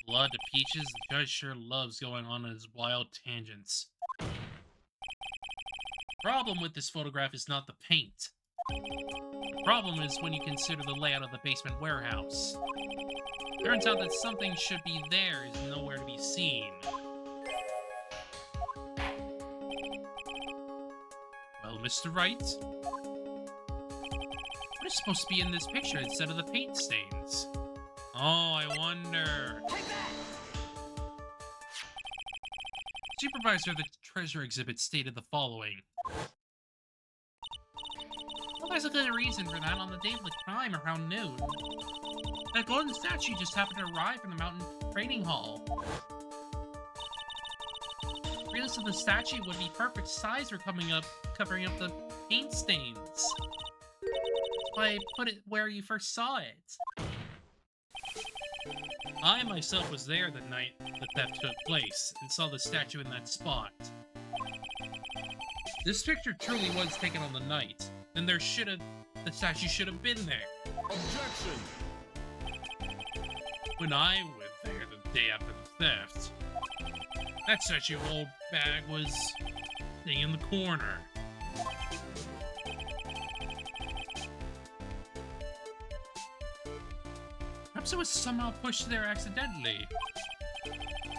Blood to peaches, the judge sure loves going on his wild tangents. Problem with this photograph is not the paint. The problem is when you consider the layout of the basement warehouse. Turns out that something should be there is nowhere to be seen. Well, Mr. Wright, what is supposed to be in this picture instead of the paint stains? Oh, I wonder. Take that! Supervisor of the treasure exhibit stated the following. Well, there's a good reason for that on the day of the crime around noon. That golden statue just happened to arrive from the mountain training hall. The rest of the statue would be perfect size for covering up the paint stains. That's why I put it where you first saw it. I myself was there the night the theft took place and saw the statue in that spot. This picture truly was taken on the night, and the statue should have been there. Objection! When I went there the day after the theft, that statue old bag was sitting in the corner. Perhaps it was somehow pushed there accidentally.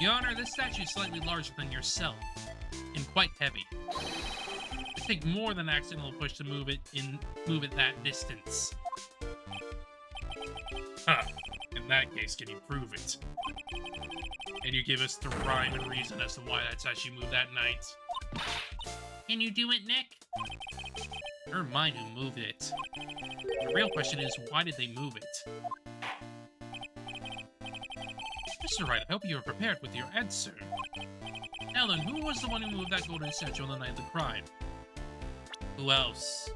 Your Honor, this statue is slightly larger than yourself, and quite heavy. It'd take more than an accidental push to move it that distance. Huh. In that case, can you prove it? Can you give us the rhyme and reason as to why that statue moved that night? Can you do it, Nick? Never mind who moved it. The real question is, why did they move it? Mr. Wright, I hope you are prepared with your answer. Now then, who was the one who moved that golden statue on the night of the crime? Who else?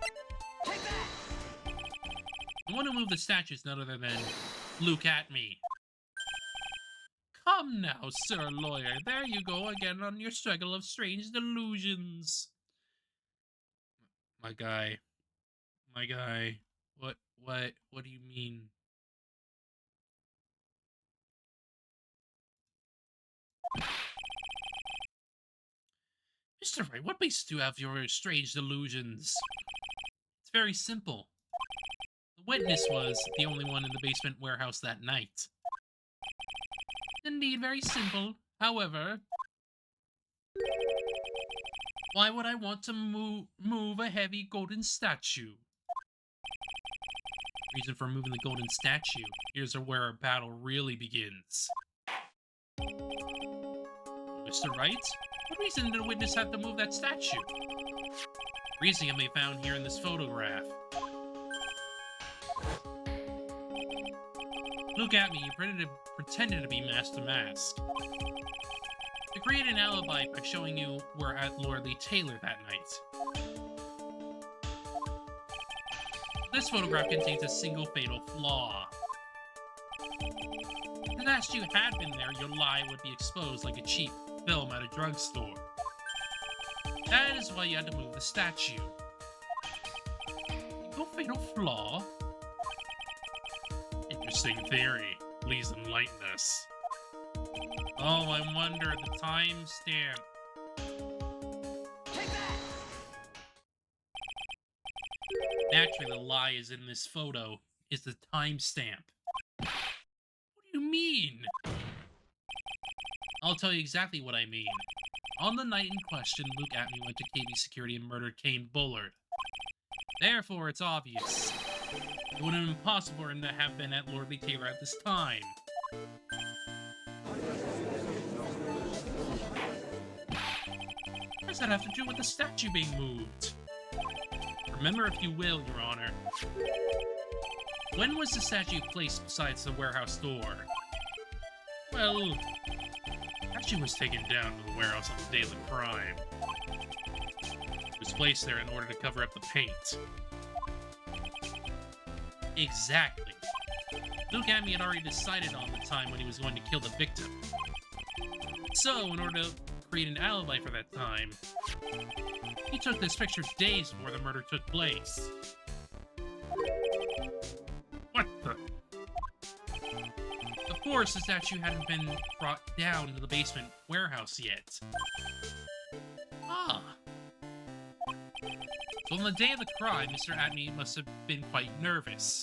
Take that! The one who moved the statue is none other than Luke at me. Come now, sir lawyer. There you go again on your struggle of strange delusions. My guy. What do you mean? Mr. Wright, what makes you have your strange delusions? It's very simple. The witness was the only one in the basement warehouse that night. Indeed, very simple. However, why would I want to move a heavy golden statue? Reason for moving the golden statue. Here's where our battle really begins. Mr. Wright, what reason did the witness have to move that statue? Reason can be found here in this photograph. Look at me, you pretended to be mask to mask. To create an alibi by showing you were at Lordly Taylor that night. This photograph contains a single fatal flaw. If the statue had been there, your lie would be exposed like a cheap film at a drugstore. That is why you had to move the statue. No fatal flaw? Interesting theory. Please enlighten us. Oh, I wonder the timestamp. Take that! Naturally, the lie is in this photo. Is the timestamp. What do you mean? I'll tell you exactly what I mean. On the night in question, Luke Atney went to KB Security and murdered Kane Bullard. Therefore, it's obvious. It would have been impossible for him to have been at Lordly Taylor at this time. What does that have to do with the statue being moved? Remember, if you will, Your Honor. When was the statue placed besides the warehouse door? Well, the statue was taken down to the warehouse on the day of the crime. It was placed there in order to cover up the paint. Exactly. Luke Atney had already decided on the time when he was going to kill the victim. So, in order to create an alibi for that time, he took this picture days before the murder took place. What the? Of course, the statue hadn't been brought down to the basement warehouse yet. Ah. So on the day of the crime, Mr. Atney must have been quite nervous.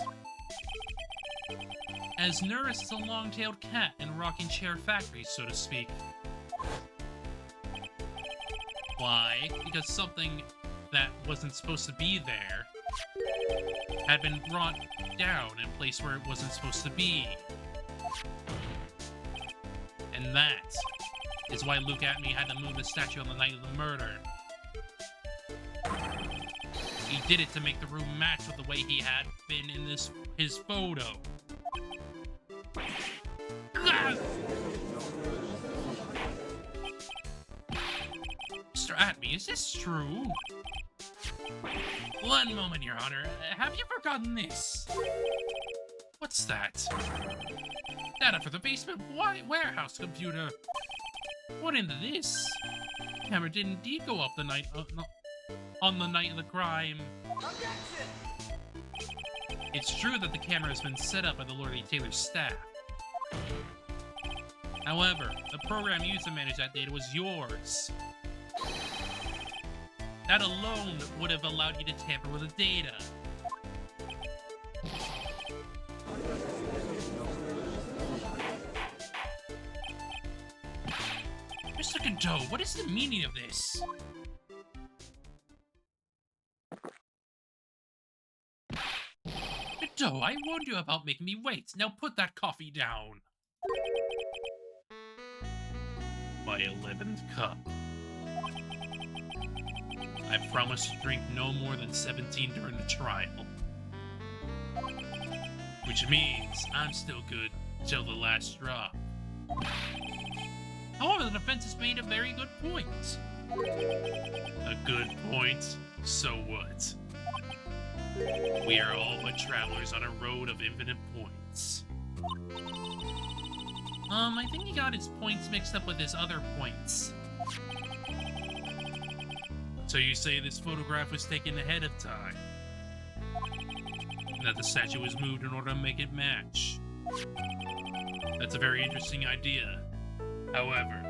As nervous as a long-tailed cat in a rocking chair factory, so to speak. Why? Because something that wasn't supposed to be there had been brought down and placed where it wasn't supposed to be. And that is why Luke Atney had to move the statue on the night of the murder. He did it to make the room match with the way he had been in his photo. Ah! Mr. Atney, is this true? One moment, Your Honor. Have you forgotten this? What's that? Data for the basement warehouse computer. What into this? The camera did indeed go up on the night of the crime. Objection! It's true that the camera has been set up by the Lord Taylor's staff. However, the program used to manage that data was yours. That alone would have allowed you to tamper with the data. Mr. Godot, what is the meaning of this? Godot, I warned you about making me wait. Now put that coffee down. My 11th cup. I promise to drink no more than 17 during the trial. Which means I'm still good till the last drop. However, the defense has made a very good point. A good point? So what? We are all but travelers on a road of infinite points. I think he got his points mixed up with his other points. So you say this photograph was taken ahead of time? And that the statue was moved in order to make it match? That's a very interesting idea. However,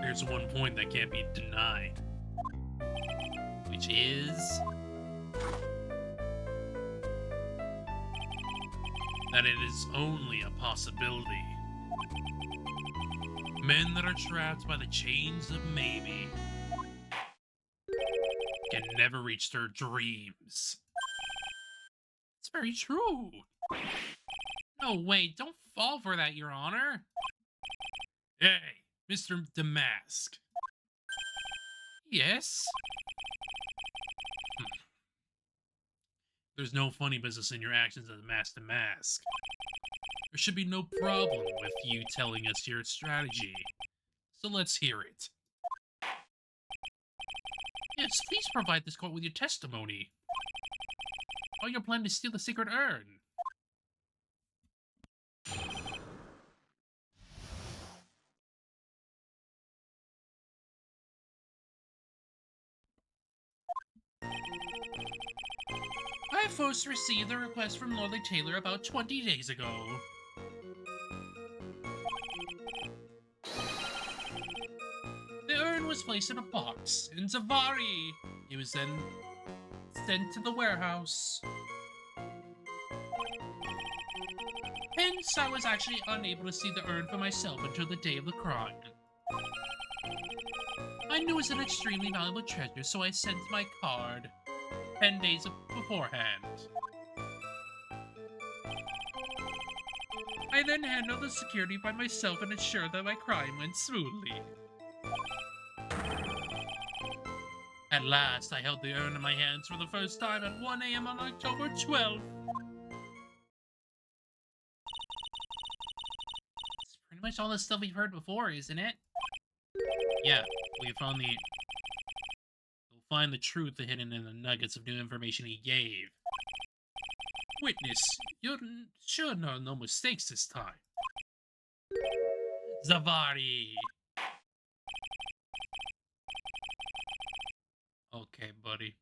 there's one point that can't be denied, which is that it is only a possibility. Men that are trapped by the chains of maybe can never reach their dreams. It's very true. No, wait, don't fall for that, Your Honor. Hey, Mr. Damask. Yes? There's no funny business in your actions as Mask to Mask. There should be no problem with you telling us your strategy. So let's hear it. Yes, please provide this court with your testimony. Or your plan to steal the secret urn. I first received a request from Lord Taylor about 20 days ago. The urn was placed in a box in Zavari. It was then sent to the warehouse. Hence, I was actually unable to see the urn for myself until the day of the crime. I knew it was an extremely valuable treasure, so I sent my card 10 days beforehand. I then handled the security by myself and ensured that my crime went smoothly. At last, I held the urn in my hands for the first time at 1 a.m. on October 12th. It's pretty much all the stuff we've heard before, isn't it? Yeah, we found the... We'll find the truth hidden in the nuggets of new information he gave. Witness, you're sure no mistakes this time. Zavari! Okay, buddy.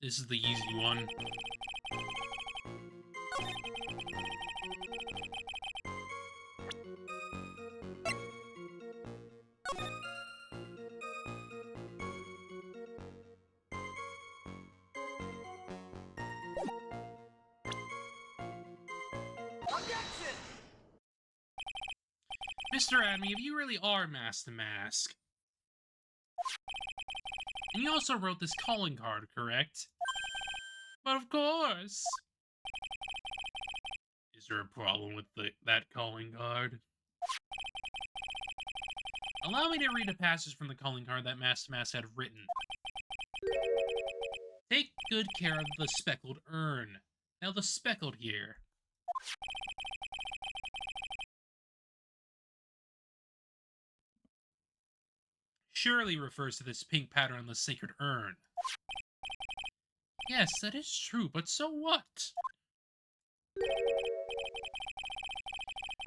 This is the easy one. Objection! Mr. Admy, if you really are Master Mask, and you also wrote this calling card, correct? But of course! Is there a problem with that calling card? Allow me to read a passage from the calling card that Master Mask had written. Take good care of the speckled urn. Now the speckled here. Surely refers to this pink pattern on the sacred urn. Yes, that is true, but so what?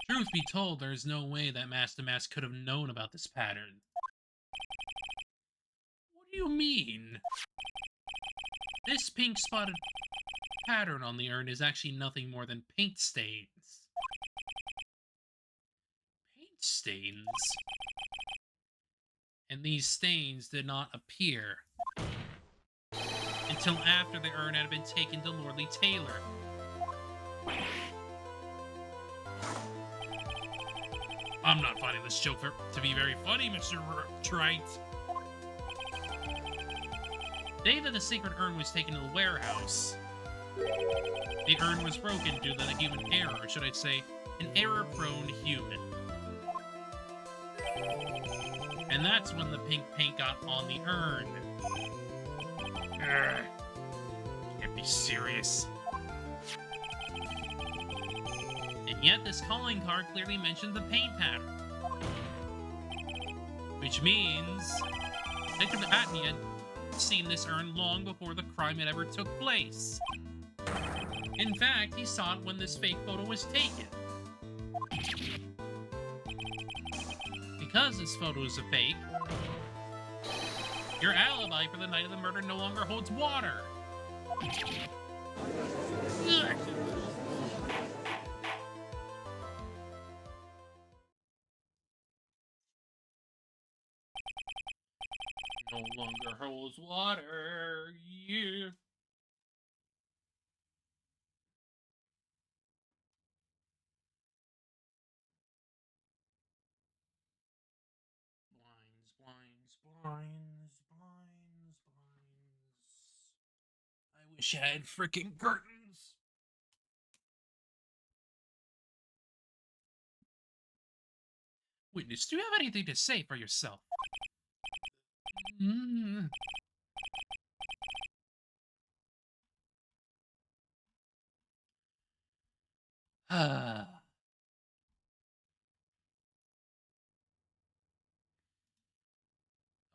Truth be told, there is no way that Master Mask could have known about this pattern. What do you mean? This pink spotted pattern on the urn is actually nothing more than paint stains. Paint stains? And these stains did not appear until after the urn had been taken to Lordly Taylor. I'm not finding this joke to be very funny, Mr. Trite. The day that the sacred urn was taken to the warehouse, the urn was broken due to the human error, or should I say, an error-prone human. And that's when the pink paint got on the urn. Urgh. Can't be serious. And yet this calling card clearly mentioned the paint pattern. Which means Victor Atney had seen this urn long before the crime had ever took place. In fact, he saw it when this fake photo was taken. Because this photo is a fake, your alibi for the night of the murder no longer holds water. Ugh. No longer holds water. Yeah. Blinds. I wish I had freaking curtains. Witness, do you have anything to say for yourself? Ah.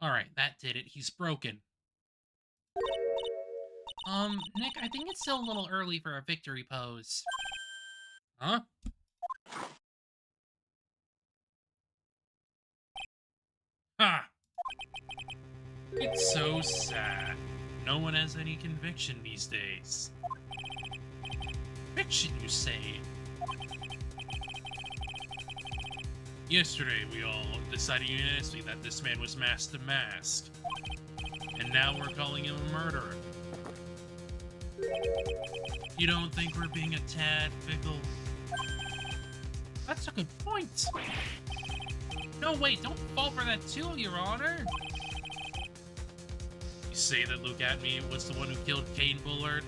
Alright, that did it. He's broken. Nick, I think it's still a little early for a victory pose. Huh? Ha! It's so sad. No one has any conviction these days. Conviction, you say? Yesterday, we all decided unanimously that this man was Master Mask. And now we're calling him a murderer. You don't think we're being a tad fickle? That's a good point. No, wait, don't fall for that too, Your Honor. You say that Luke Atney was the one who killed Kane Bullard?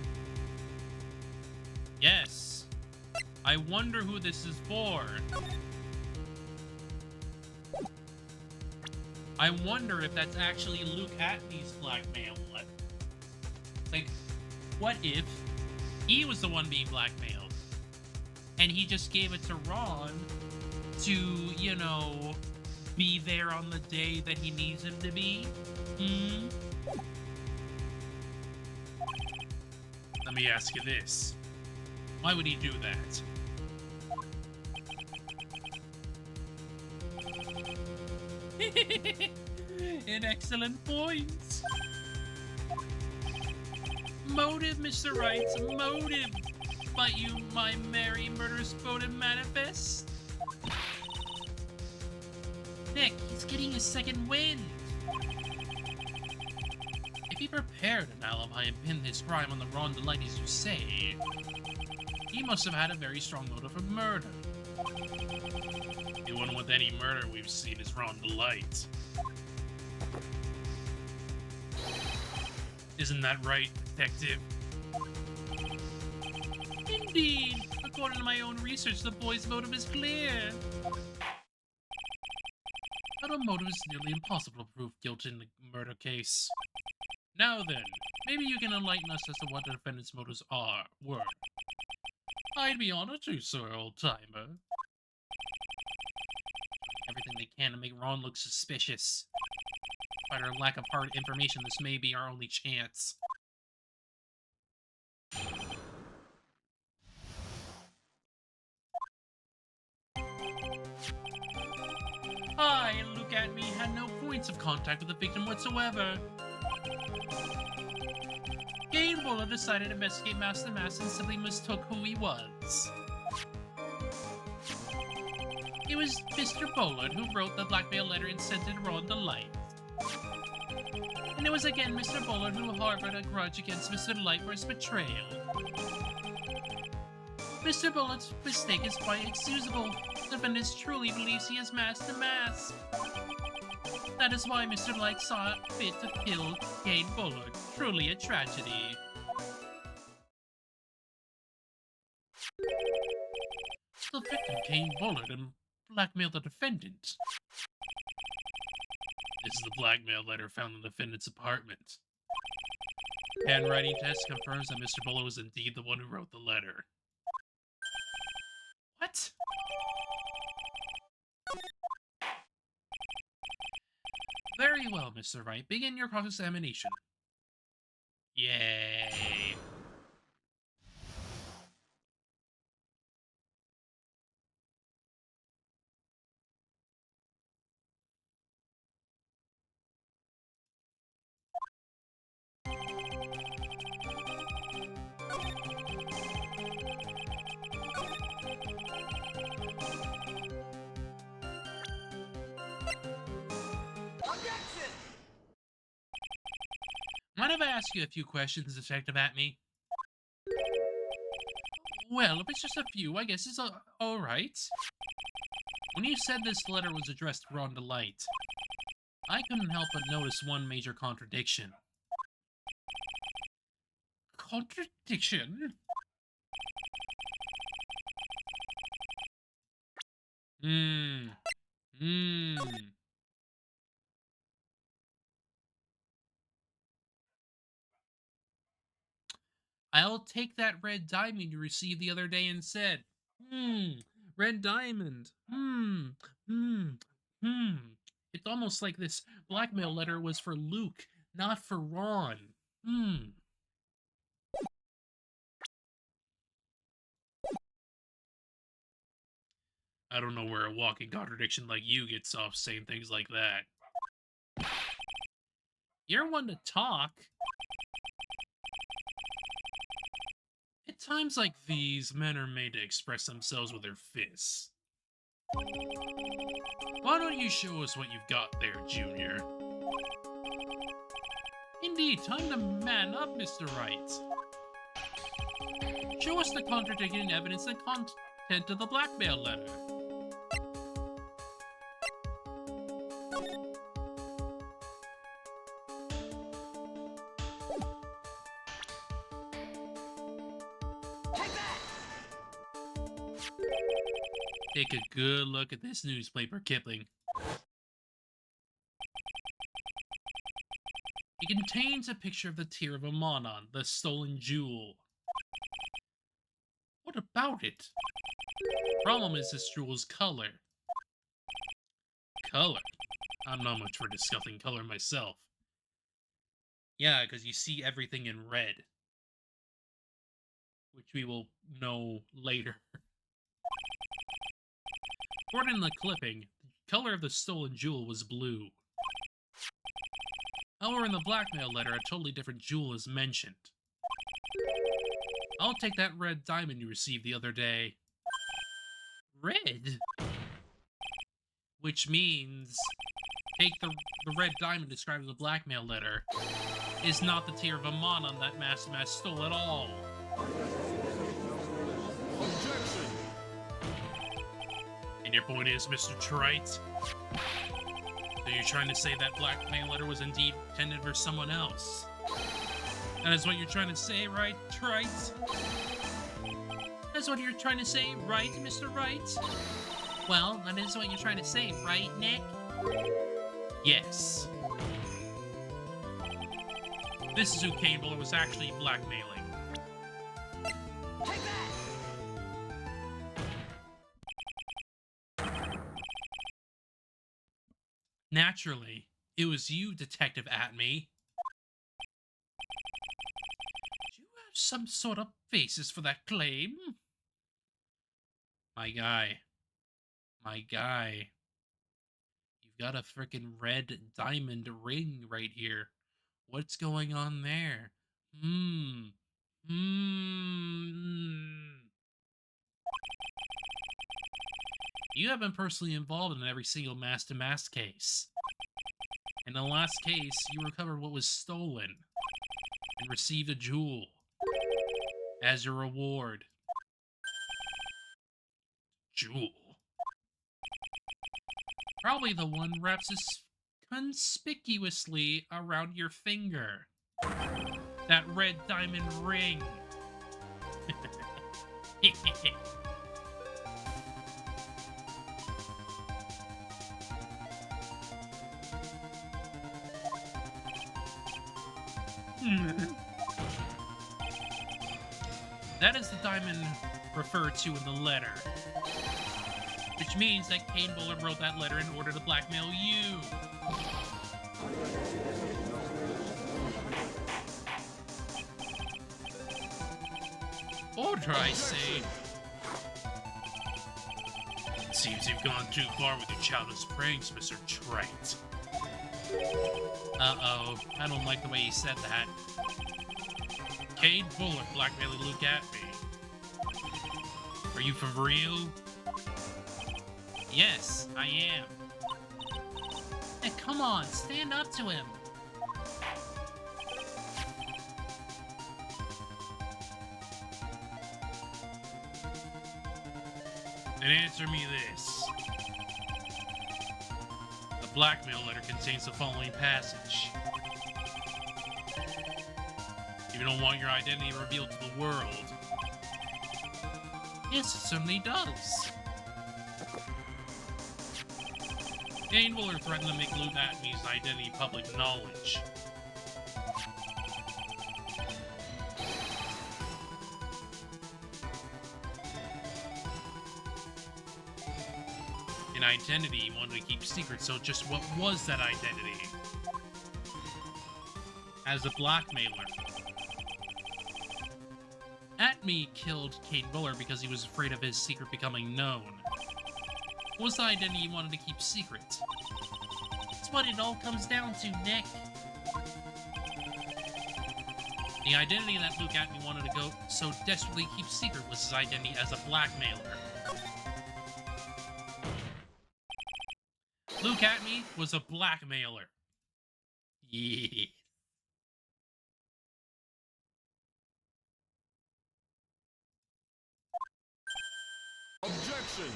Yes. I wonder who this is for. I wonder if that's actually Luke Atney's blackmail. Like, what if he was the one being blackmailed and he just gave it to Ron to, you know, be there on the day that he needs him to be? Let me ask you this. Why would he do that? An excellent point. Motive, Mr. Wright, motive. Might you, my merry murderous motive manifest? Nick, he's getting his second wind. If he prepared an alibi and pinned his crime on the Ron Delight as you say, he must have had a very strong motive for murder. The one with any murder we've seen is Ron Delight. Isn't that right, detective? Indeed. According to my own research, the boy's motive is clear. But a motive is nearly impossible to prove guilt in a murder case. Now then, maybe you can enlighten us as to what the defendant's motives were. I'd be honored to, sir, old-timer. Everything they can to make Ron look suspicious. Despite our lack of hard information, this may be our only chance. I, look at me, had no points of contact with the victim whatsoever. Gain Buller decided to investigate Master Mass and simply mistook who he was. It was Mr. Bullard who wrote the blackmail letter and sent it to Ron Delight. And it was again Mr. Bullard who harbored a grudge against Mr. Delight for his betrayal. Mr. Bullard's mistake is quite excusable. The defendant truly believes he has masked the mask. That is why Mr. Delight saw it fit to kill Kane Bullard. Truly a tragedy. The victim, Kane Bullard, and blackmailed the defendant. This is the blackmail letter found in the defendant's apartment. Handwriting test confirms that Mr. Bullard was indeed the one who wrote the letter. What? Very well, Mr. Wright. Begin your cross-examination. Yay. Objection! Mind if I ask you a few questions, Detective Atme? Well, if it's just a few, I guess it's alright. When you said this letter was addressed to Ron Delight, I couldn't help but notice one major contradiction. Contradiction? I'll take that red diamond you received the other day instead. Red diamond. It's almost like this blackmail letter was for Luke, not for Ron. I don't know where a walking contradiction like you gets off saying things like that. You're one to talk. At times like these, men are made to express themselves with their fists. Why don't you show us what you've got there, Junior? Indeed, time to man up, Mr. Wright. Show us the contradicting evidence and content of the blackmail letter. Take a good look at this newspaper, Kipling. It contains a picture of the tear of Amanon, the stolen jewel. What about it? Problem is this jewel's color. Color? I'm not much for discussing color myself. Yeah, because you see everything in red. Which we will know later. According to the clipping, the color of the stolen jewel was blue. However, in the blackmail letter, a totally different jewel is mentioned. I'll take that red diamond you received the other day. Red? Which means... Take the red diamond described as a blackmail letter. Is not the tear of Amon that Master Mask stole at all. Objection! And your point is, Mr. Trite? So you're trying to say that blackmail letter was indeed intended for someone else? That is what you're trying to say, right, Trite? That's what you're trying to say, right, Mr. Right? Well, that is what you're trying to say, right, Nick? Yes. This is who Cable was actually blackmailing. Take that! Naturally, it was you, Detective Atme. Do you have some sort of basis for that claim? My guy. My guy. You've got a frickin' red diamond ring right here. What's going on there? You have been personally involved in every single mask-to-mask case. In the last case, you recovered what was stolen and received a jewel as your reward. Jewel? Probably the one wraps conspicuously around your finger. That red diamond ring. That is the diamond referred to in the letter. Which means that Kane Buller wrote that letter in order to blackmail you. Or did I say... It seems you've gone too far with your childish pranks, Mr. Trite. Uh-oh, I don't like the way he said that. Kane Buller blackmailing Luke Atme. Are you for real? Yes, I am. Hey, come on, stand up to him. And answer me this. The blackmail letter contains the following passage. You don't want your identity revealed to the world. Yes, it certainly does. Kane Buller threatened to make Luke Atme's identity public knowledge. An identity he wanted to keep secret, so just what was that identity? As a blackmailer. Atme killed Kane Buller because he was afraid of his secret becoming known. What was the identity he wanted to keep secret? That's what it all comes down to, Nick. The identity that Luke Atme wanted to go so desperately keep secret was his identity as a blackmailer. Luke Atme was a blackmailer. Yeah. Objection!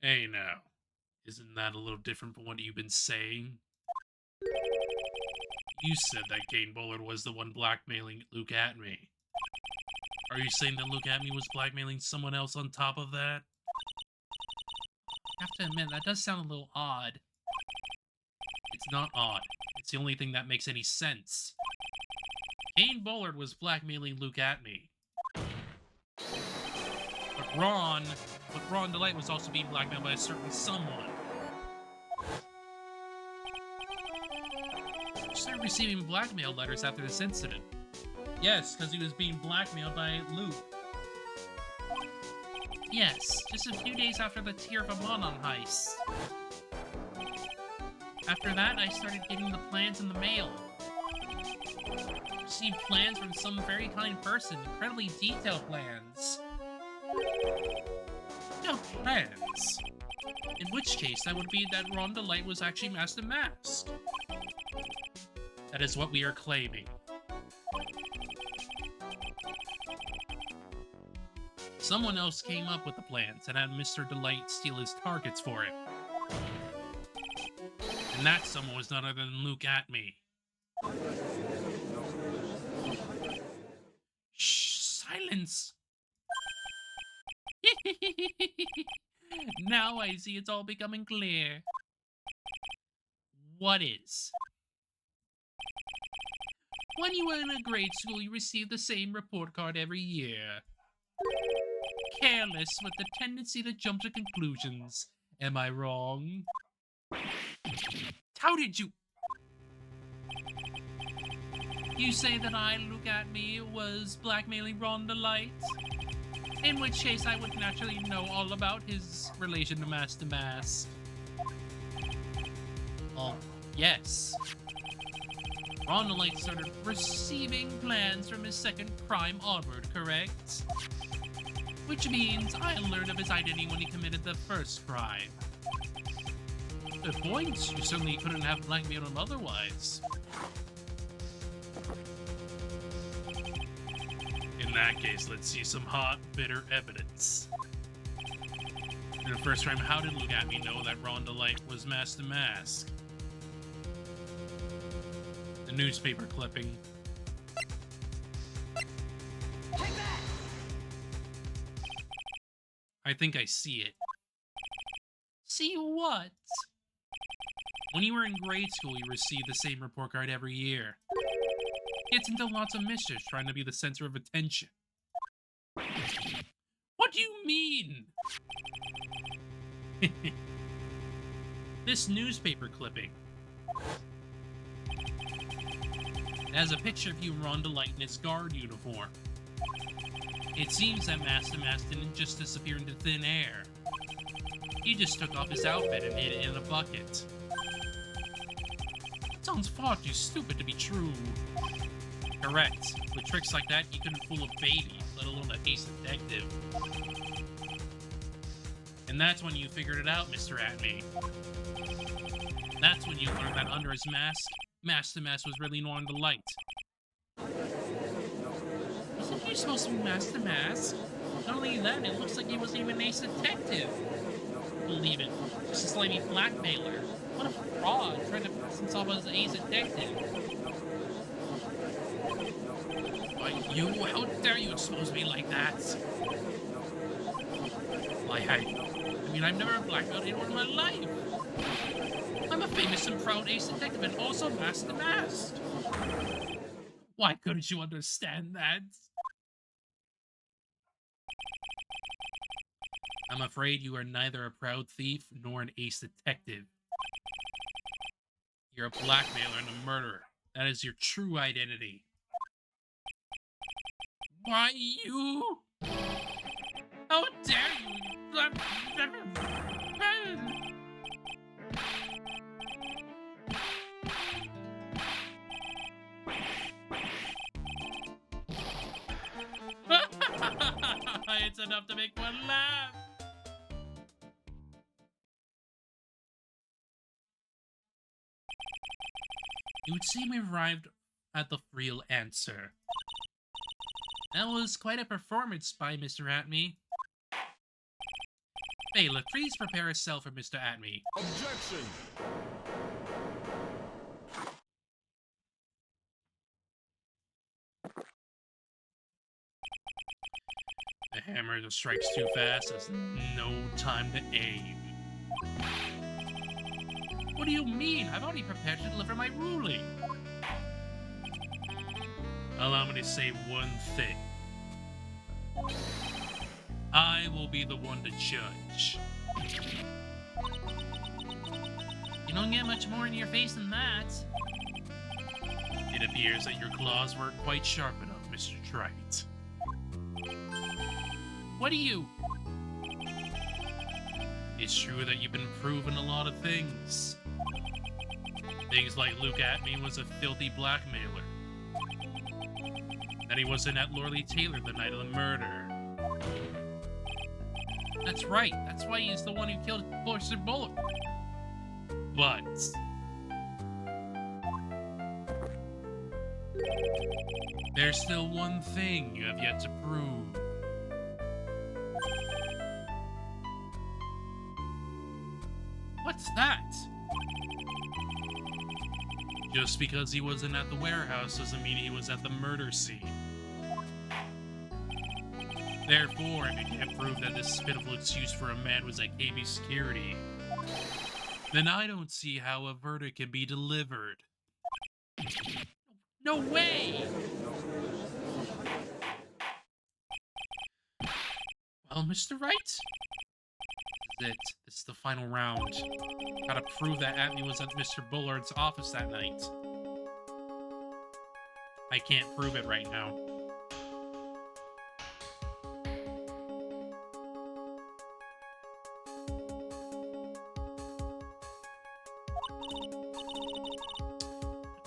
Hey now, isn't that a little different from what you've been saying? You said that Kane Bullard was the one blackmailing Luke Atme. Are you saying that Luke Atme was blackmailing someone else on top of that? I have to admit, that does sound a little odd. It's not odd. It's the only thing that makes any sense. Kane Bullard was blackmailing Luke Atme. But Ron Delight was also being blackmailed by a certain someone. He started receiving blackmail letters after this incident. Yes, because he was being blackmailed by Luke. Yes, just a few days after the Tear of Amon heist. After that, I started getting the plans in the mail. Received plans from some very kind person. Incredibly detailed plans. No plans? In which case, that would be that Ron Delight was actually Master Mask. That is what we are claiming. Someone else came up with the plans and had Mr. Delight steal his targets for it. And that someone was none other than Luke Atme. Shh, silence! Now I see it's all becoming clear. What is? When you were in a grade school, you received the same report card every year. Careless with the tendency to jump to conclusions. Am I wrong? How did you... You say that I, Look At Me, was blackmailing Ron Delight? In which case I would naturally know all about his relation to Master Mask. Oh, yes. Ron Delight started receiving plans from his second crime onward, correct? Which means I learned of his identity when he committed the first crime. Good point. You certainly couldn't have blackmailed him otherwise. In that case, let's see some hot, bitter evidence. In the first crime, how did Look At Me know that Ron Delight was Master Mask? The newspaper clipping. Take that! I think I see it. See what? When you were in grade school, you received the same report card every year. Gets into lots of mischief trying to be the center of attention. What do you mean? This newspaper clipping. It has a picture of you and Ron Delight in his guard uniform. It seems that Master Mask didn't just disappear into thin air. He just took off his outfit and hid it in a bucket. That sounds far too stupid to be true. Correct. With tricks like that, you couldn't fool a baby, let alone a ace detective. And that's when you figured it out, Mr. Atme. That's when you learned that under his mask, Master Mask was really Ron Delight. Wasn't he supposed to be Master Mask? Not only that, it looks like he wasn't even ace detective. Believe it, just a slimy blackmailer. What a fraud, trying to pass himself as an ace detective. Why, you, how dare you expose me like that? Why, I mean, I've never blackmailed anyone in my life. I'm a famous and proud ace detective and also Master Mask. Why couldn't you understand that? I'm afraid you are neither a proud thief nor an ace detective. You're a blackmailer and a murderer. That is your true identity. Why, you? How dare you? It's enough to make one laugh. It would seem we've arrived at the real answer. That was quite a performance by Mr. Atme. Bailiff, please prepare a cell for Mr. Atme. Objection! The hammer just strikes too fast. There's no time to aim. What do you mean? I've already prepared to deliver my ruling. Allow me to say one thing. I will be the one to judge. You don't get much more in your face than that. It appears that your claws weren't quite sharp enough, Mr. Trite. What do you... It's true that you've been proven a lot of things. Things like Luke Atme was a filthy blackmailer. that he wasn't at Lorley Taylor the night of the murder. That's right. That's why he's the one who killed Mr. Bullard. But there's still one thing you have yet to prove. What's that? Just because he wasn't at the warehouse doesn't mean he was at the murder scene. Therefore, if you can't prove that this pitiful excuse for a man was at KB security, then I don't see how a verdict can be delivered. No way! Well, Mr. Wright? This is the final round. Gotta prove that Atney was at Mr. Bullard's office that night. I can't prove it right now.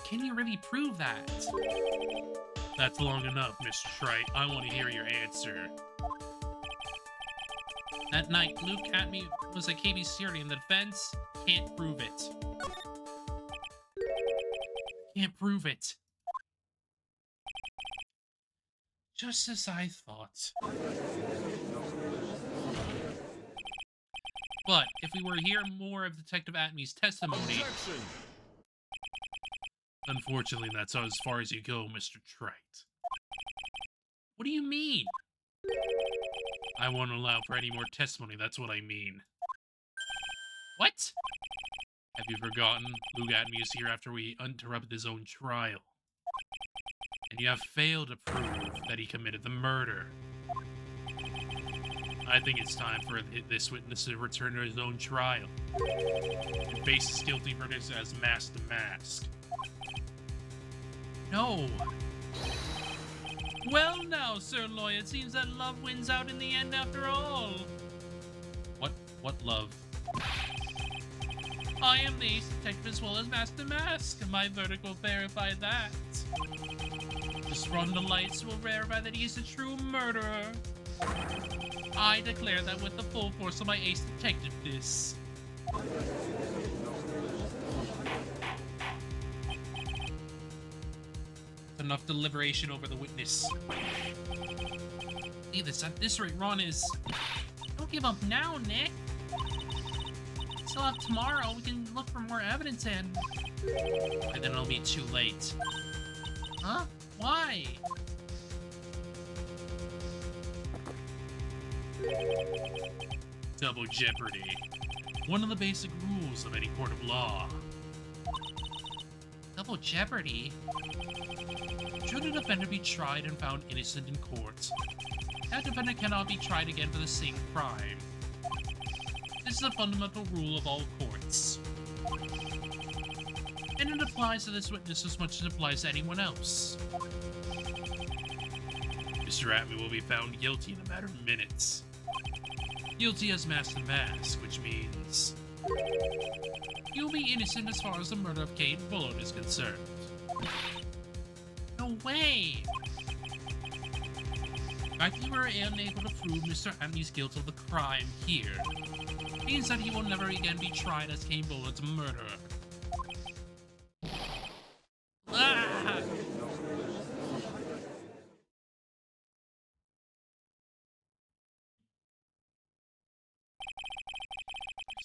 Can you really prove that? That's long enough, Mr. Wright. I want to hear your answer. That night, Luke Atney was at KB security and the defense can't prove it. Can't prove it. Just as I thought. But if we were to hear more of Detective Atney's testimony... Objection! Unfortunately, that's as far as you go, Mr. Trite. What do you mean? I won't allow for any more testimony, that's what I mean. What? Have you forgotten? Luke Atney is here after we interrupted his own trial. And you have failed to prove that he committed the murder. I think it's time for this witness to return to his own trial and face his guilty verdict as mask to mask. No. Well now, Sir Lawyer, it seems that love wins out in the end after all. What love? I am the ace detective as well as Master Mask, and my verdict will verify that. Just run the lights will verify that he is a true murderer. I declare that with the full force of my ace detectiveness. Enough deliberation over the witness. See this at this rate, Ron is. Don't give up now, Nick. Still have tomorrow. We can look for more evidence and then it'll be too late. Huh? Why? Double jeopardy. One of the basic rules of any court of law. Double jeopardy? Should a defendant be tried and found innocent in court, that defendant cannot be tried again for the same crime. This is a fundamental rule of all courts. And it applies to this witness as much as it applies to anyone else. Mr. Atney will be found guilty in a matter of minutes. Guilty as Master Mask, which means he will be innocent as far as the murder of Kate Bullard is concerned. No way! The fact that you were unable to prove Mr. Atney's guilt of the crime here means that he will never again be tried as Kate Bullard's murderer. Ah! There's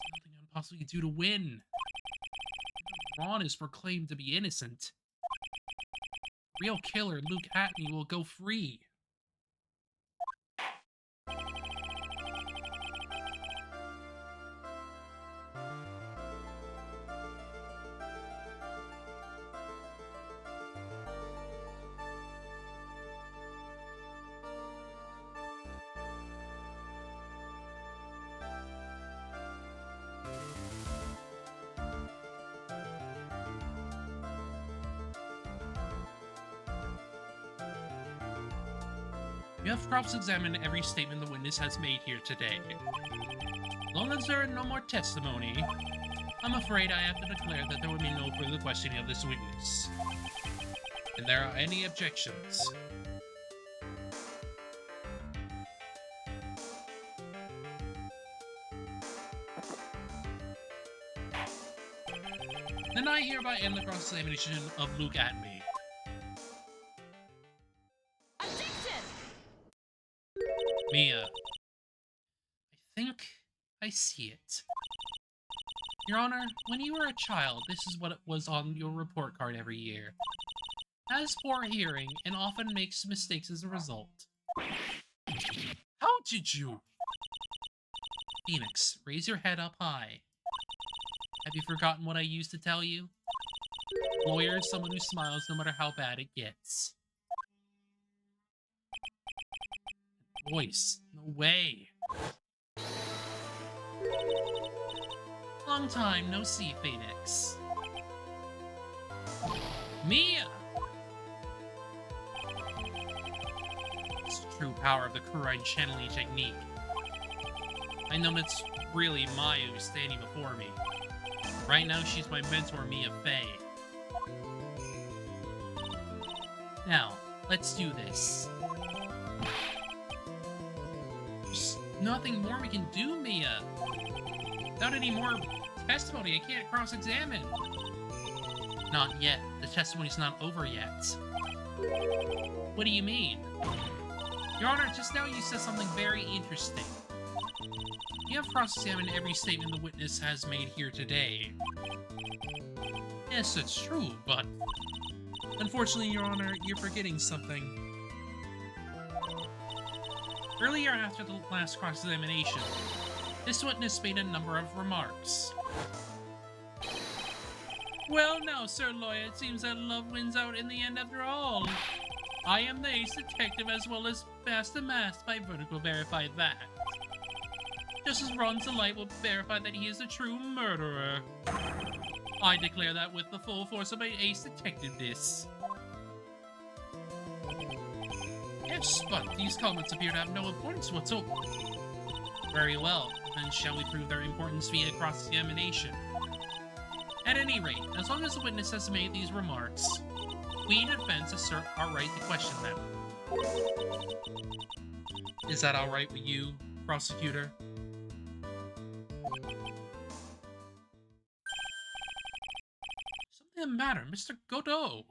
nothing I possibly do to win. Ron is proclaimed to be innocent. Real killer Luke Atney will go free. You have cross-examined every statement the witness has made here today. As long as there are no more testimony, I'm afraid I have to declare that there will be no further questioning of this witness. And there are any objections, Then I hereby end the cross-examination of Luke at me. Objection! Mia. I think I see it. Your Honor, when you were a child, this is what it was on your report card every year. Has poor hearing and often makes mistakes as a result. How did you? Phoenix, raise your head up high. Have you forgotten what I used to tell you? Lawyer is someone who smiles no matter how bad it gets. Voice, no way. Long time no see, Phoenix. Mia! It's the true power of the Kurai channeling technique. I know it's really Maya who's standing before me. Right now, she's my mentor, Mia Fey. Now, let's do this. There's nothing more we can do, Mia. Without any more testimony, I can't cross-examine. Not yet. The testimony's not over yet. What do you mean? Your Honor, just now you said something very interesting. You have cross-examined every statement the witness has made here today. Yes, that's true, but... Unfortunately, Your Honor, you're forgetting something. Earlier after the last cross-examination, this witness made a number of remarks. Well now, Sir Lawyer, it seems that love wins out in the end after all. I am the ace detective as well as Master Mask by Vertical verified that. Just as Ron's Delight will verify that he is the true murderer. I declare that with the full force of my ace detectiveness. Yes, but these comments appear to have no importance whatsoever. Very well, then shall we prove their importance via cross-examination? At any rate, as long as the witness has made these remarks, we in defense assert our right to question them. Is that alright with you, prosecutor? Something the matter, Mr. Godot?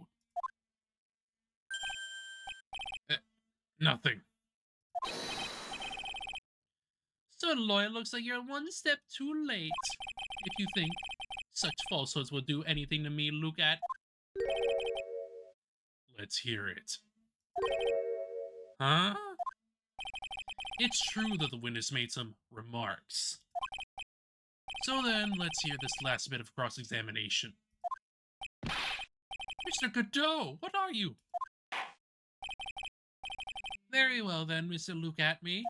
Nothing. Sir Lawyer, looks like you're one step too late. If you think such falsehoods will do anything to me, look at... Let's hear it. Huh? It's true that the witness made some remarks. So then, let's hear this last bit of cross-examination. Mr. Godot, what are you? Very well then, Mr. Look at me.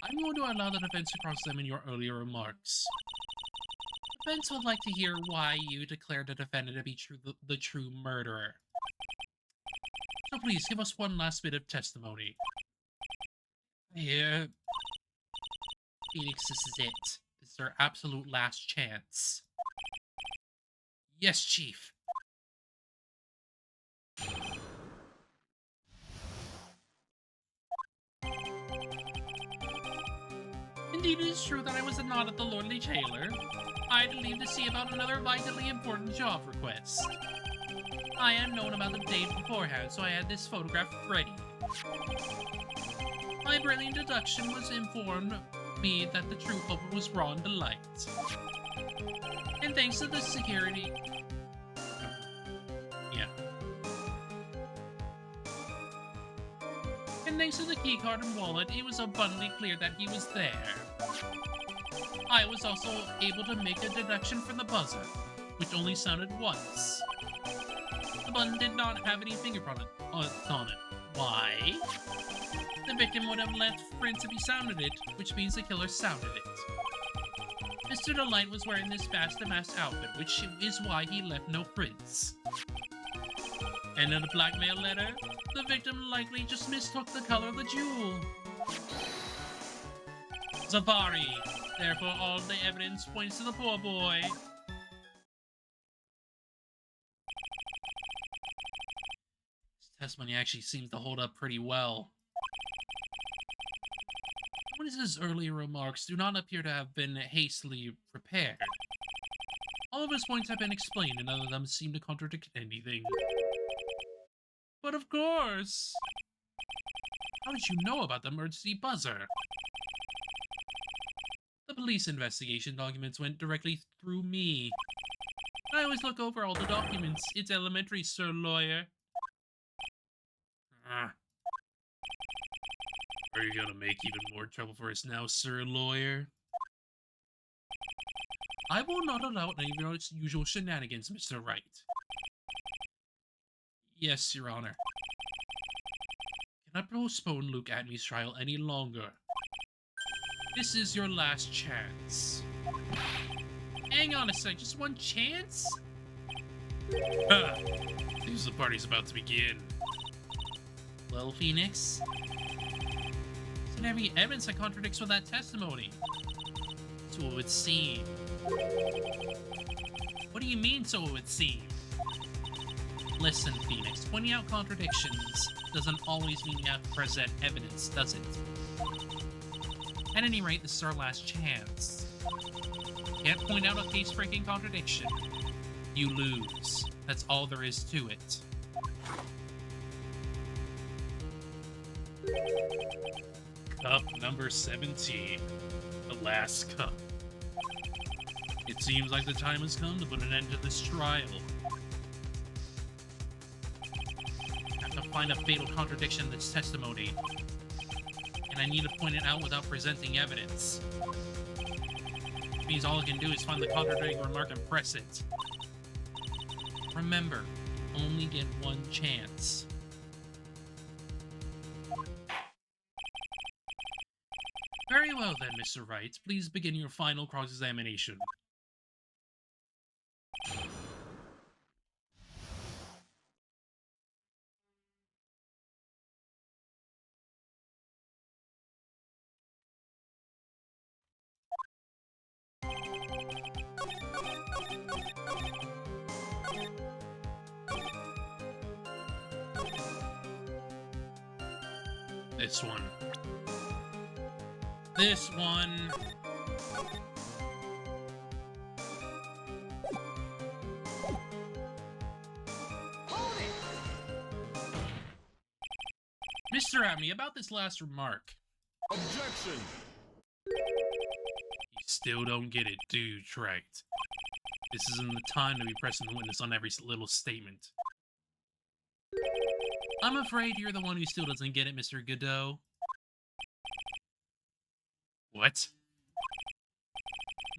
I'm going to allow the defense to cross-examine your earlier remarks. The defense would like to hear why you declared the defendant to be the true murderer. So please, give us one last bit of testimony. Here. Phoenix, this is it. This is our absolute last chance. Yes, Chief. Indeed, it is true that I was not at the Lordly Tailor. I had to leave to see about another vitally important job request. I had known about the date beforehand, so I had this photograph ready. My brilliant deduction was informed me that the true culprit was Ron Delight. And thanks to the security... Yeah. And thanks to the keycard and wallet, it was abundantly clear that he was there. I was also able to make a deduction from the buzzer, which only sounded once. The button did not have any fingerprint on it. Why? The victim would have left prints if he sounded it, which means the killer sounded it. Mr. Delight was wearing this Master Mask outfit, which is why he left no prints. And in the blackmail letter, the victim likely just mistook the color of the jewel. Safari. Therefore, all the evidence points to the poor boy. This testimony actually seems to hold up pretty well. Witness's earlier remarks do not appear to have been hastily prepared. All of his points have been explained, and none of them seem to contradict anything. But of course! How did you know about the emergency buzzer? The police investigation documents went directly through me. I always look over all the documents. It's elementary, sir lawyer. Ah. Are you gonna make even more trouble for us now, sir lawyer? I will not allow any of your usual shenanigans, Mr. Wright. Yes, Your Honor. Cannot postpone Luke Atmey's trial any longer. This is your last chance. Hang on a sec, just one chance? Ha! Seems the party's about to begin. Well, Phoenix? Isn't there any evidence that contradicts with that testimony? So it would seem. What do you mean, so it would seem? Listen, Phoenix, pointing out contradictions doesn't always mean you have to present evidence, does it? At any rate, this is our last chance. Can't point out a case-breaking contradiction. You lose. That's all there is to it. Cup number 17. The last cup. It seems like the time has come to put an end to this trial. I have to find a fatal contradiction in this testimony. And I need to point it out without presenting evidence. It means all I can do is find the contradicting remark and press it. Remember, only get one chance. Very well then, Mr. Wright. Please begin your final cross-examination. This one. This one. Hold it! Mr. Atmey, about this last remark. Objection! You still don't get it, do you, Wright? This isn't the time to be pressing the witness on every little statement. I'm afraid you're the one who still doesn't get it, Mr. Godot. What?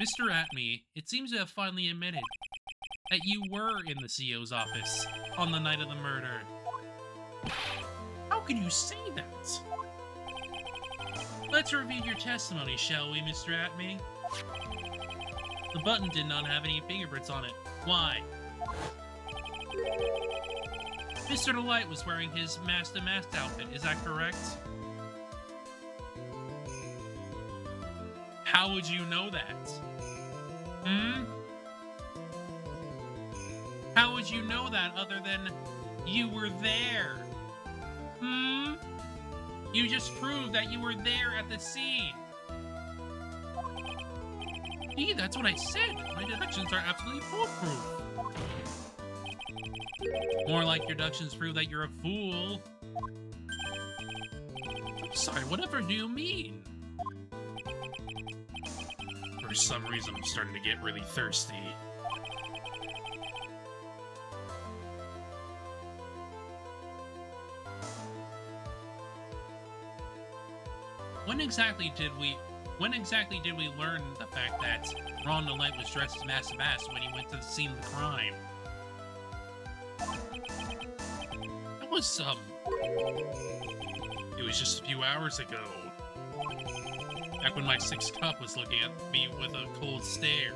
Mr. Atmey, it seems to have finally admitted that you were in the CO's office on the night of the murder. How can you say that? Let's review your testimony, shall we, Mr. Atmey? The button did not have any fingerprints on it. Why? Mr. Delight was wearing his mask-to-mask outfit, is that correct? How would you know that? Hmm? How would you know that other than you were there? Hmm? You just proved that you were there at the scene. Gee, that's what I said. My deductions are absolutely foolproof. More like your deductions prove that you're a fool. Sorry, whatever do you mean? For some reason, I'm starting to get really thirsty. When exactly did we learn the fact that Ron the Light was dressed as Master Mask when he went to the scene of the crime? It was just a few hours ago. Back when my sixth cup was looking at me with a cold stare.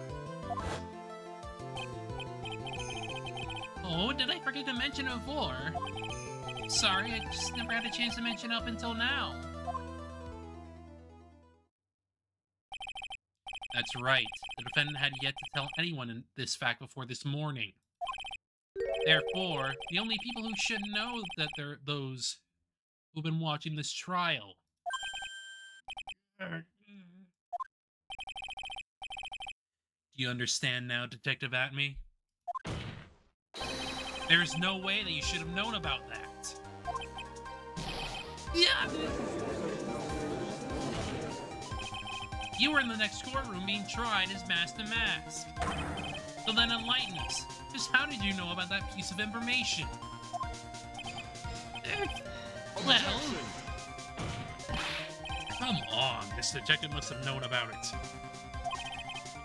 Oh, did I forget to mention it before? Sorry, I just never had a chance to mention it up until now. That's right. The defendant had yet to tell anyone this fact before this morning. Therefore, the only people who should know that they're those who've been watching this trial. Do You understand now, Detective Atme? There's no way that you should have known about that. Yeah! You were in the next courtroom being tried as Master Mask. So then enlighten us. Just how did you know about that piece of information? Well, Objection. come on, this detective must have known about it.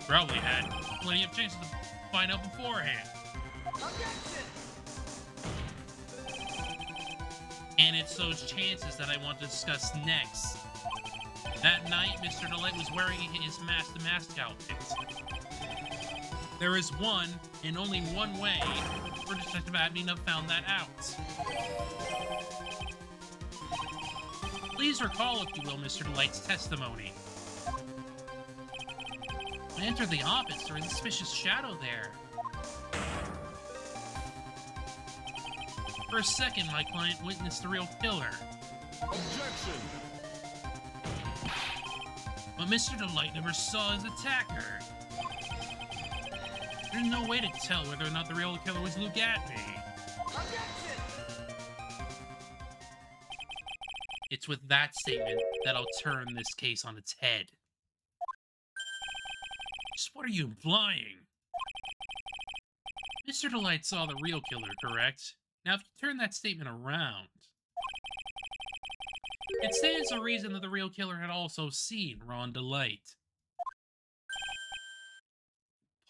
Probably had plenty of chances to find out beforehand. Objection! And it's those chances that I want to discuss next. That night, Mr. Delight was wearing his Master Mask outfit. There is one, and only one way, for Detective Atme to have found that out. Please recall, if you will, Mr. Delight's testimony. I entered the office, there was a suspicious shadow there. For a second, my client witnessed the real killer. Objection. But Mr. Delight never saw his attacker. There's no way to tell whether or not the real killer was Luke Atme. Objection! It's with that statement that I'll turn this case on its head. Just what are you implying? Mr. Delight saw the real killer, correct? Now, if you turn that statement around, it stands to reason that the real killer had also seen Ron Delight.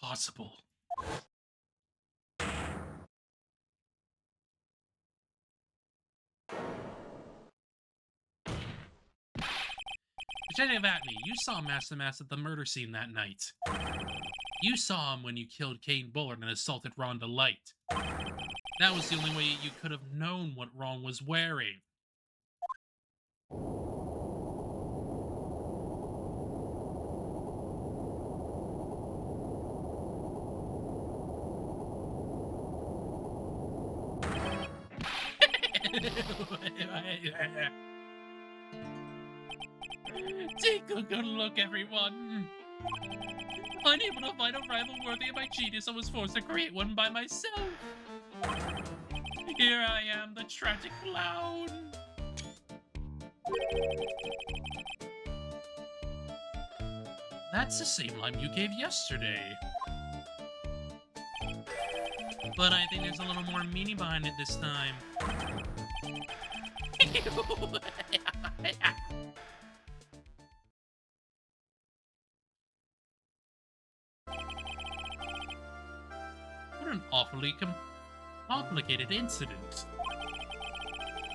Possible. Detective Atme, you saw Master Mask at the murder scene that night. You saw him when you killed Kane Bullard and assaulted Ron Delight. That was the only way you could have known what Ron was wearing. Take a good look, everyone. Unable to find a rival worthy of my genius, I was forced to create one by myself. Here I am, the tragic clown. That's the same line you gave yesterday. But I think there's a little more meaning behind it this time. What an awfully complicated incident.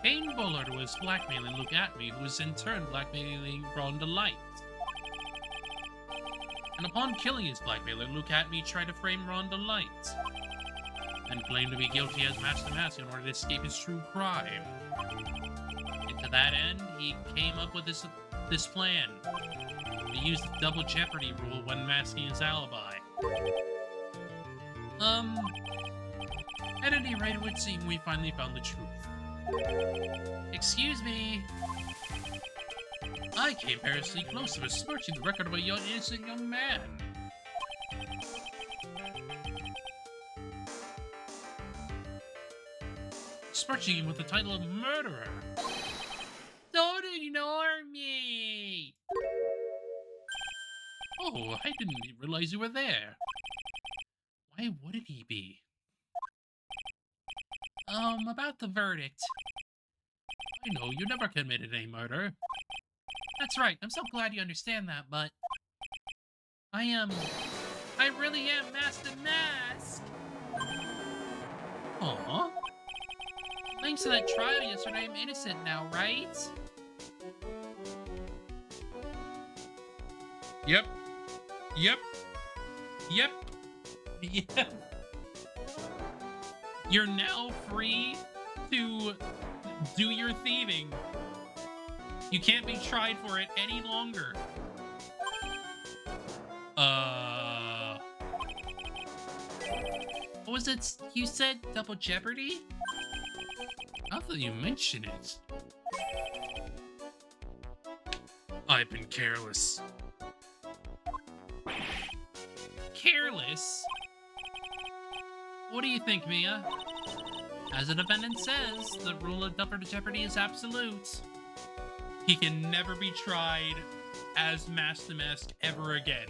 Kane Bullard was blackmailing Luke Atme, who was in turn blackmailing Ron Delight. And upon killing his blackmailer, Luke Atme tried to frame Ron Delight and claimed to be guilty as Master Mask in order to escape his true crime. And to that end, he came up with this plan to use the double jeopardy rule when masking his alibi. At any rate, it would seem we finally found the truth. Excuse me. I came perilously close to besmirching the record of a innocent young man. Besmirching him with the title of murderer. Don't ignore me! Oh, I didn't realize you were there. Why wouldn't he be? About the verdict. I know, you never committed any murder. That's right, I'm so glad you understand that, but... I really am Master Mask! Aww. Thanks to that trial yesterday, I'm innocent now, right? Yep. Yep. Yep. Yep. You're now free to do your thieving. You can't be tried for it any longer. What was it you said? Double jeopardy? Now that you mention it. I've been careless. careless. What do you think, Mia? As the defendant says, the rule of double jeopardy is absolute. He can never be tried as Master Mask ever again.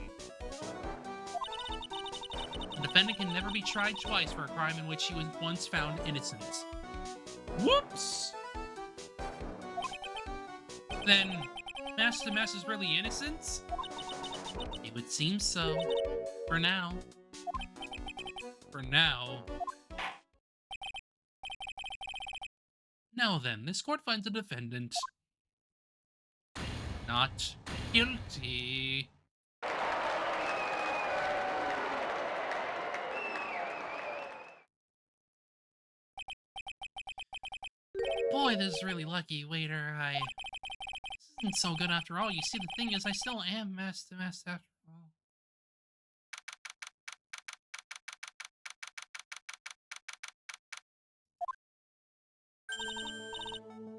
The defendant can never be tried twice for a crime in which he was once found innocent. Whoops! Then, Master Mask is really innocent? It would seem so. For now. For now. Now then, this court finds the defendant not guilty. Boy, this is really lucky, waiter. This isn't so good after all. You see, the thing is, I still am Master Mask after all.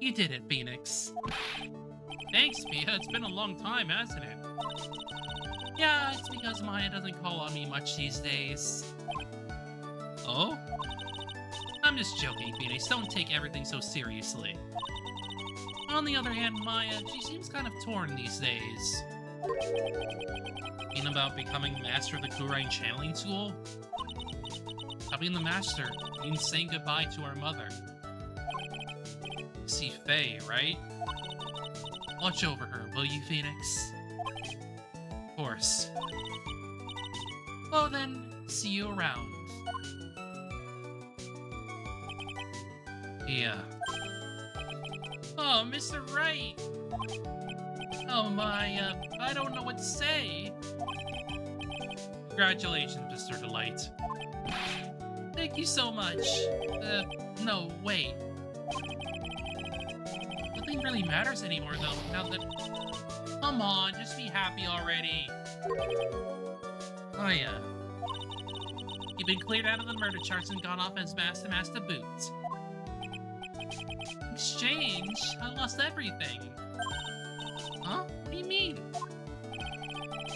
You did it, Phoenix. Thanks, Mia. It's been a long time, hasn't it? Yeah, it's because Maya doesn't call on me much these days. Oh? I'm just joking, Phoenix. Don't take everything so seriously. On the other hand, Maya, she seems kind of torn these days. Thinking about becoming master of the Kurain channeling school? Becoming the master means saying goodbye to our mother. See Faye, right? Watch over her, will you, Phoenix? Of course. Well then, see you around. Yeah. Oh, Mr. Wright! Oh my, I don't know what to say. Congratulations, Mr. Delight. Thank you so much. No, wait. Nothing really matters anymore, though, now that... Come on, just be happy already. Oh, yeah. You've been cleared out of the murder charts and gone off as Master Master Boot. Exchange? I lost everything. Huh? What do you mean?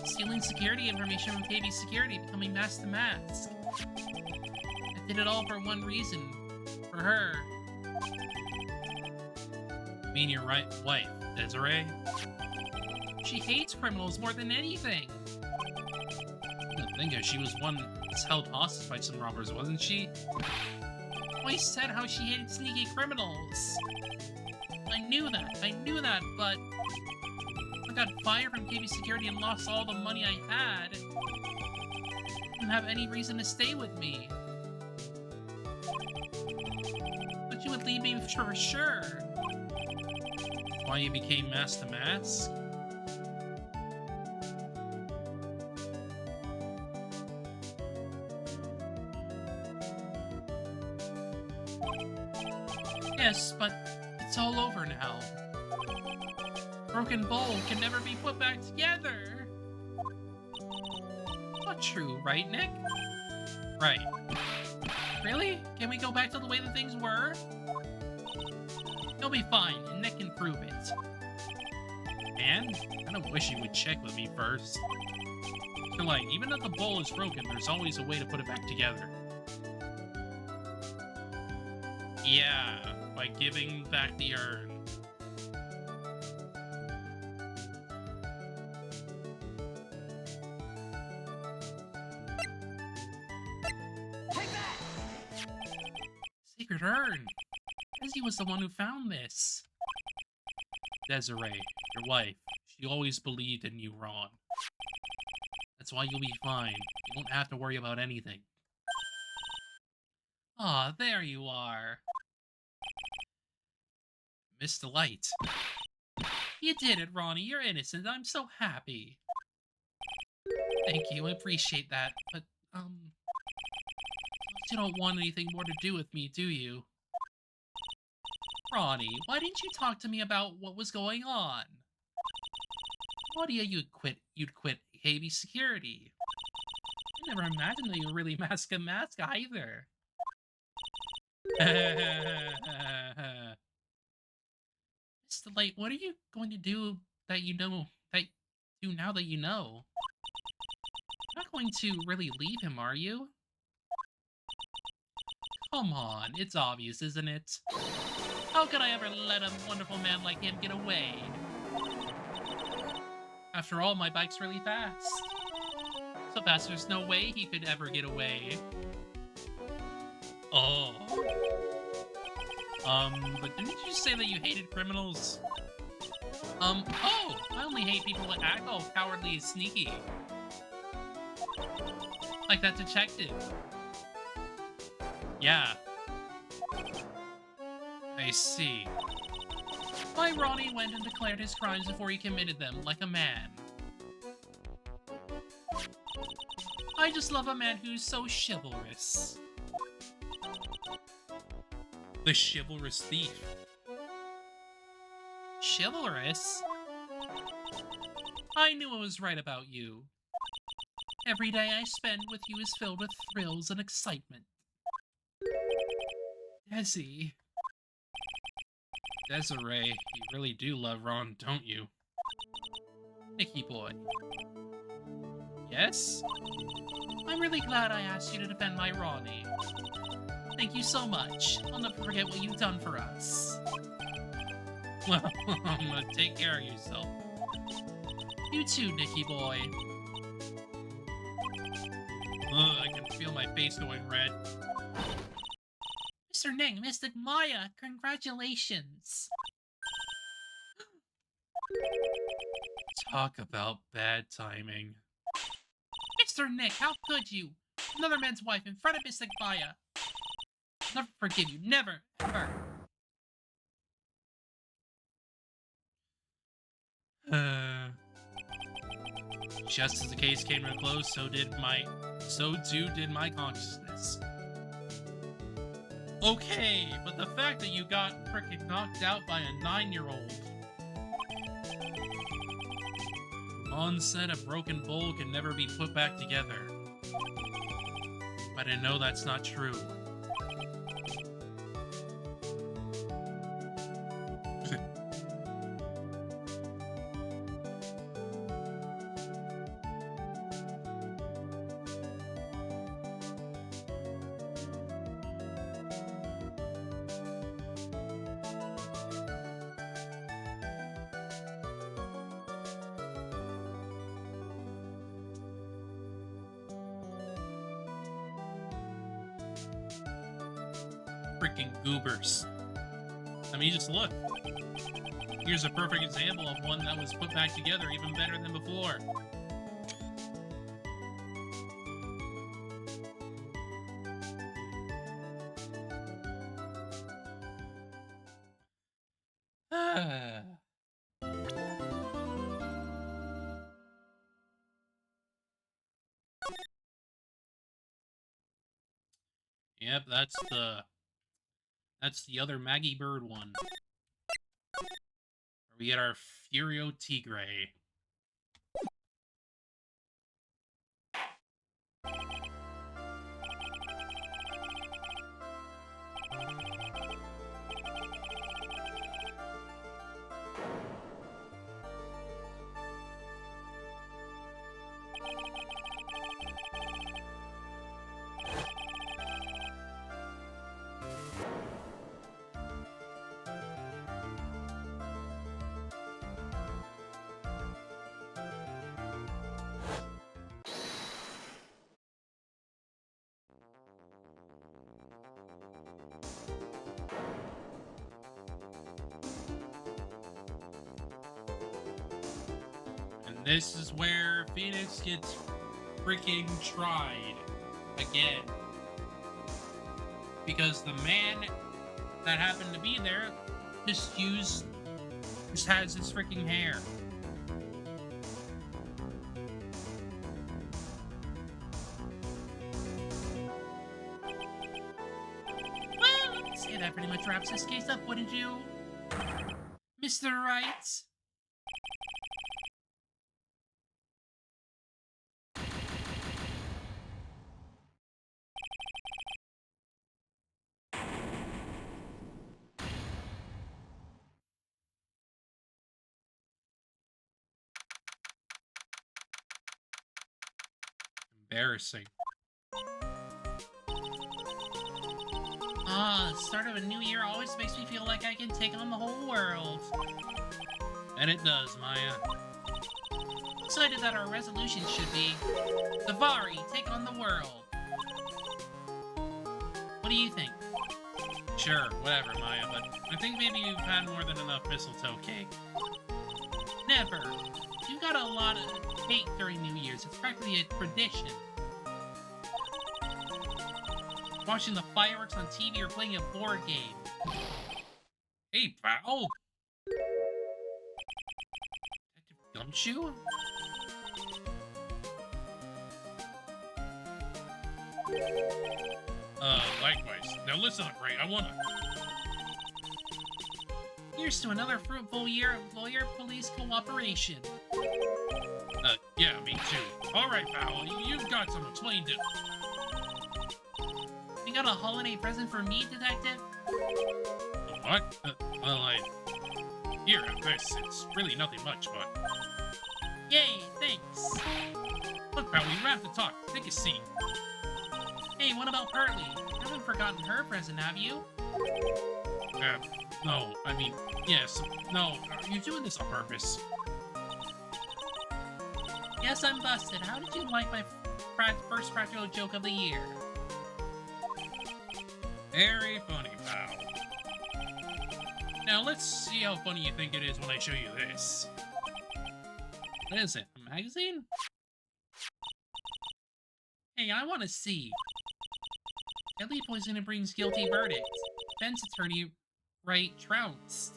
Stealing security information from KB Security, becoming Master Mask. I did it all for one reason. For her. You mean your wife, Desiree? She hates criminals more than anything. I think she was one that's held hostage by some robbers, wasn't she? Always said how she hated sneaky criminals. I knew that, but I got fired from KB Security and lost all the money I had. Didn't have any reason to stay with me. But you would leave me for sure. Why you became Master Mask? Yes, but it's all over now. Broken bowl can never be put back together. Not true, right, Nick? Right. Really? Can we go back to the way that things were? You'll be fine, and Nick can prove it. And? I kind of wish you would check with me first. So, like, even if the bowl is broken, there's always a way to put it back together. Yeah, by giving back the urn. Take that! Secret urn. Izzy was the one who found this. Desiree, your wife, she always believed in you, Ron. That's why you'll be fine. You won't have to worry about anything. Ah, there you are. Miss Delight. You did it, Ronnie. You're innocent. I'm so happy. Thank you. I appreciate that. But, you don't want anything more to do with me, do you? Ronnie, why didn't you talk to me about what was going on? Claudia, you'd quit KB Security. I never imagined that you were really Mask either. Miss Delight, what are you going to do that you know, now that you know? I'm not going to really leave him, are you? Come on, it's obvious, isn't it? How could I ever let a wonderful man like him get away? After all, my bike's really fast. So fast there's no way he could ever get away. Oh. But didn't you say that you hated criminals? Oh, I only hate people that act all cowardly and sneaky. Like that detective. Yeah. I see. Why Ronnie went and declared his crimes before he committed them, like a man. I just love a man who's so chivalrous. The chivalrous thief. Chivalrous? I knew I was right about you. Every day I spend with you is filled with thrills and excitement. Desi. Desiree, you really do love Ron, don't you? Nicky boy. Yes? I'm really glad I asked you to defend my Ronnie. Thank you so much. I'll never forget what you've done for us. Well, take care of yourself. You too, Nicky boy. Ugh, I can feel my face going red. Mr. Ning, Mystic Maya, congratulations! Talk about bad timing. Mr. Nick, how could you? Another man's wife in front of Mystic Maya. I'll never forgive you, never, ever. Just as the case came to a close, so too did my consciousness. Okay, but the fact that you got frickin' knocked out by a 9-year-old. Mon said a broken bowl can never be put back together. But I know that's not true. Freaking goobers. I mean, just look. Here's a perfect example of one that was put back together even better than before. Yep, that's the other Maggie Bird one. Where we get our Furio Tigre. This is where Phoenix gets freaking tried again. Because the man that happened to be there just has his freaking hair. Well, I'd say that pretty much wraps this case up, wouldn't you? Mr. Wright? embarrassing. Ah, the start of a new year always makes me feel like I can take on the whole world. And it does, Maya. Decided that our resolution should be Savari, take on the world. What do you think? Sure, whatever, Maya, but I think maybe you've had more than enough mistletoe cake. Never. You got a lot of cake during New Year's. It's practically a tradition. Watching the fireworks on TV or playing a board game. Hey, pal! Detective Gumshoe? Likewise. Now listen up, Ray. I wanna... Here's to another fruitful year of lawyer-police cooperation. Yeah, me too. Alright, pal. You've got some explain to... You got a holiday present for me, Detective? What? Here, at this, it's really nothing much, but... Yay, thanks. Look, pal, we have to talk. Take a seat. Hey, what about Pearly? You haven't forgotten her present, have you? No, I mean, yes. No, are you doing this on purpose? Yes, I'm busted. How did you like my first practical joke of the year? Very funny, pal. Now, let's see how funny you think it is when I show you this. What is it, a magazine? Hey, I want to see. Deadly poisoning brings guilty verdict. Defense attorney Wright trounced.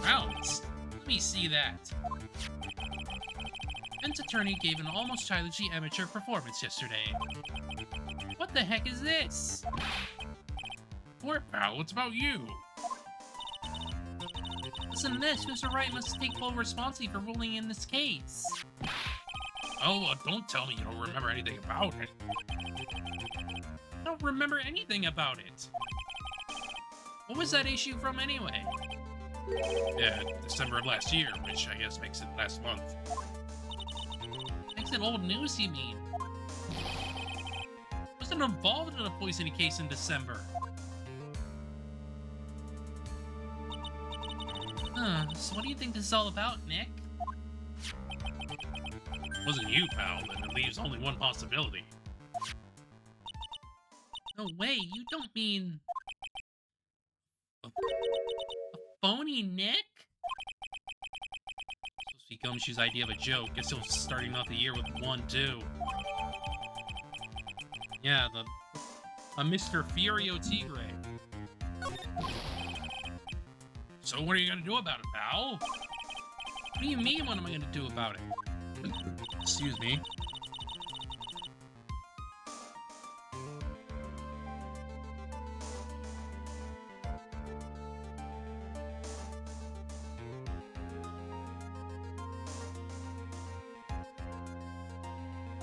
Trounced? Let me see that. Defense attorney gave an almost childishly amateur performance yesterday. What the heck is this? Poor pal, what's about you? Listen to this. Mr. Wright must take full responsibility for ruling in this case. Oh, don't tell me you don't remember anything about it. I don't remember anything about it. What was that issue from anyway? Yeah, December of last year, which I guess makes it last month. Makes it old news, you mean? Wasn't involved in a poisoning case in December. So what do you think this is all about, Nick? Wasn't you, pal, then it leaves only one possibility. No way, you don't mean... A phony Nick? Supposed to be Gumshoe's idea of a joke. Guess he'll starting off the year with one, too. Yeah, a Mr. Furio Tigre. So what are you gonna do about it, pal? What do you mean, what am I gonna do about it? Excuse me.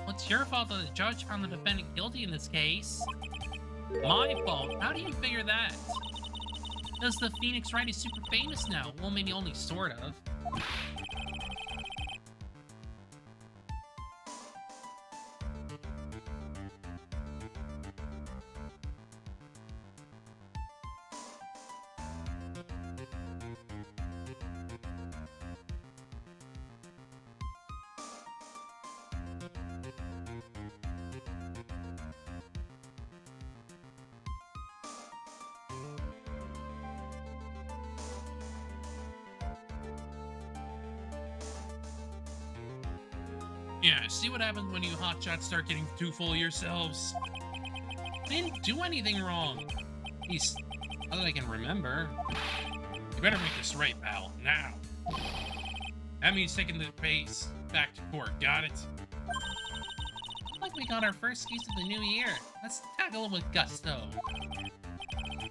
What's your fault that the judge found the defendant guilty in this case? My fault? How do you figure that? Because the Phoenix Wright is super famous now. Well, maybe only sort of. Yeah, see what happens when you hotshots start getting too full of yourselves? I didn't do anything wrong. At least, not that I can remember. You better make this right, pal. Now. That means taking the case back to court. Got it? Looks like we got our first case of the new year. Let's tackle it with gusto.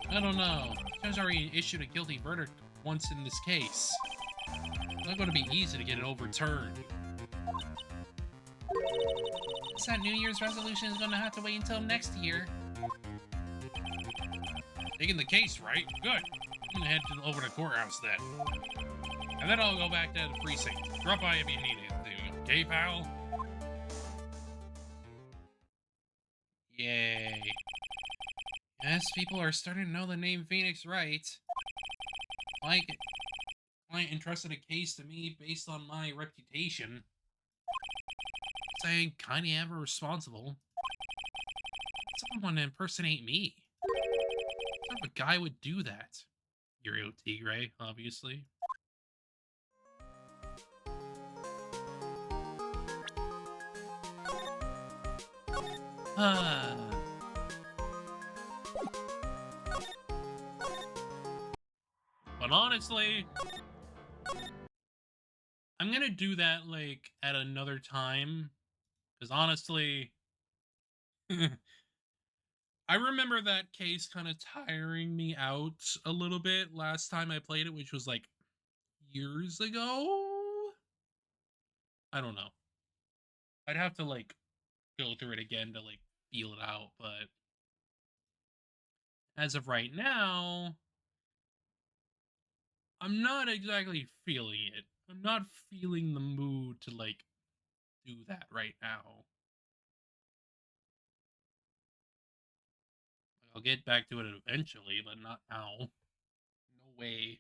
I don't know. Judge already issued a guilty verdict once in this case. It's not going to be easy to get it overturned. Guess that New Year's resolution is gonna have to wait until next year. Taking the case, right? Good. I'm gonna head over to the courthouse then. And then I'll go back to the precinct. Drop by if you need anything, okay, pal? Yay. Yes, people are starting to know the name Phoenix Wright. Like, client entrusted a case to me based on my reputation. I kinda am responsible. Someone to impersonate me. What type of guy would do that? Yuri Tigre, obviously. Ah. But honestly, I'm gonna do that like at another time. Because honestly, I remember that case kind of tiring me out a little bit last time I played it, which was like years ago. I don't know. I'd have to like go through it again to like feel it out, but as of right now, I'm not exactly feeling it. I'm not feeling the mood to like do that right now. I'll get back to it eventually, but not now. No way.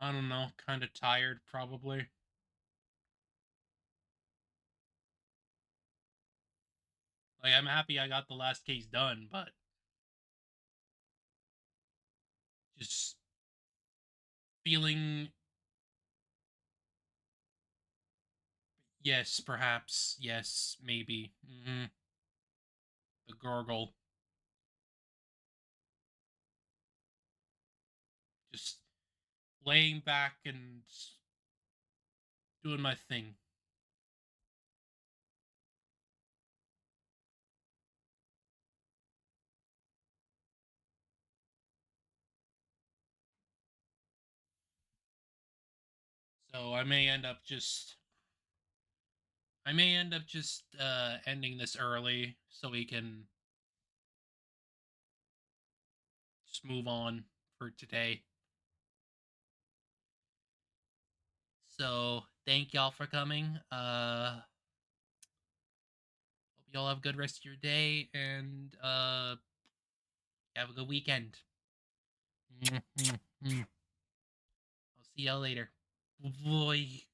I don't know, kind of tired probably. Like I'm happy I got the last case done, but just feeling yes, perhaps, yes, maybe. The gurgle. Just laying back and doing my thing. So I may end up just ending this early so we can just move on for today. So thank y'all for coming. Hope y'all have a good rest of your day and have a good weekend. I'll see y'all later. Boy.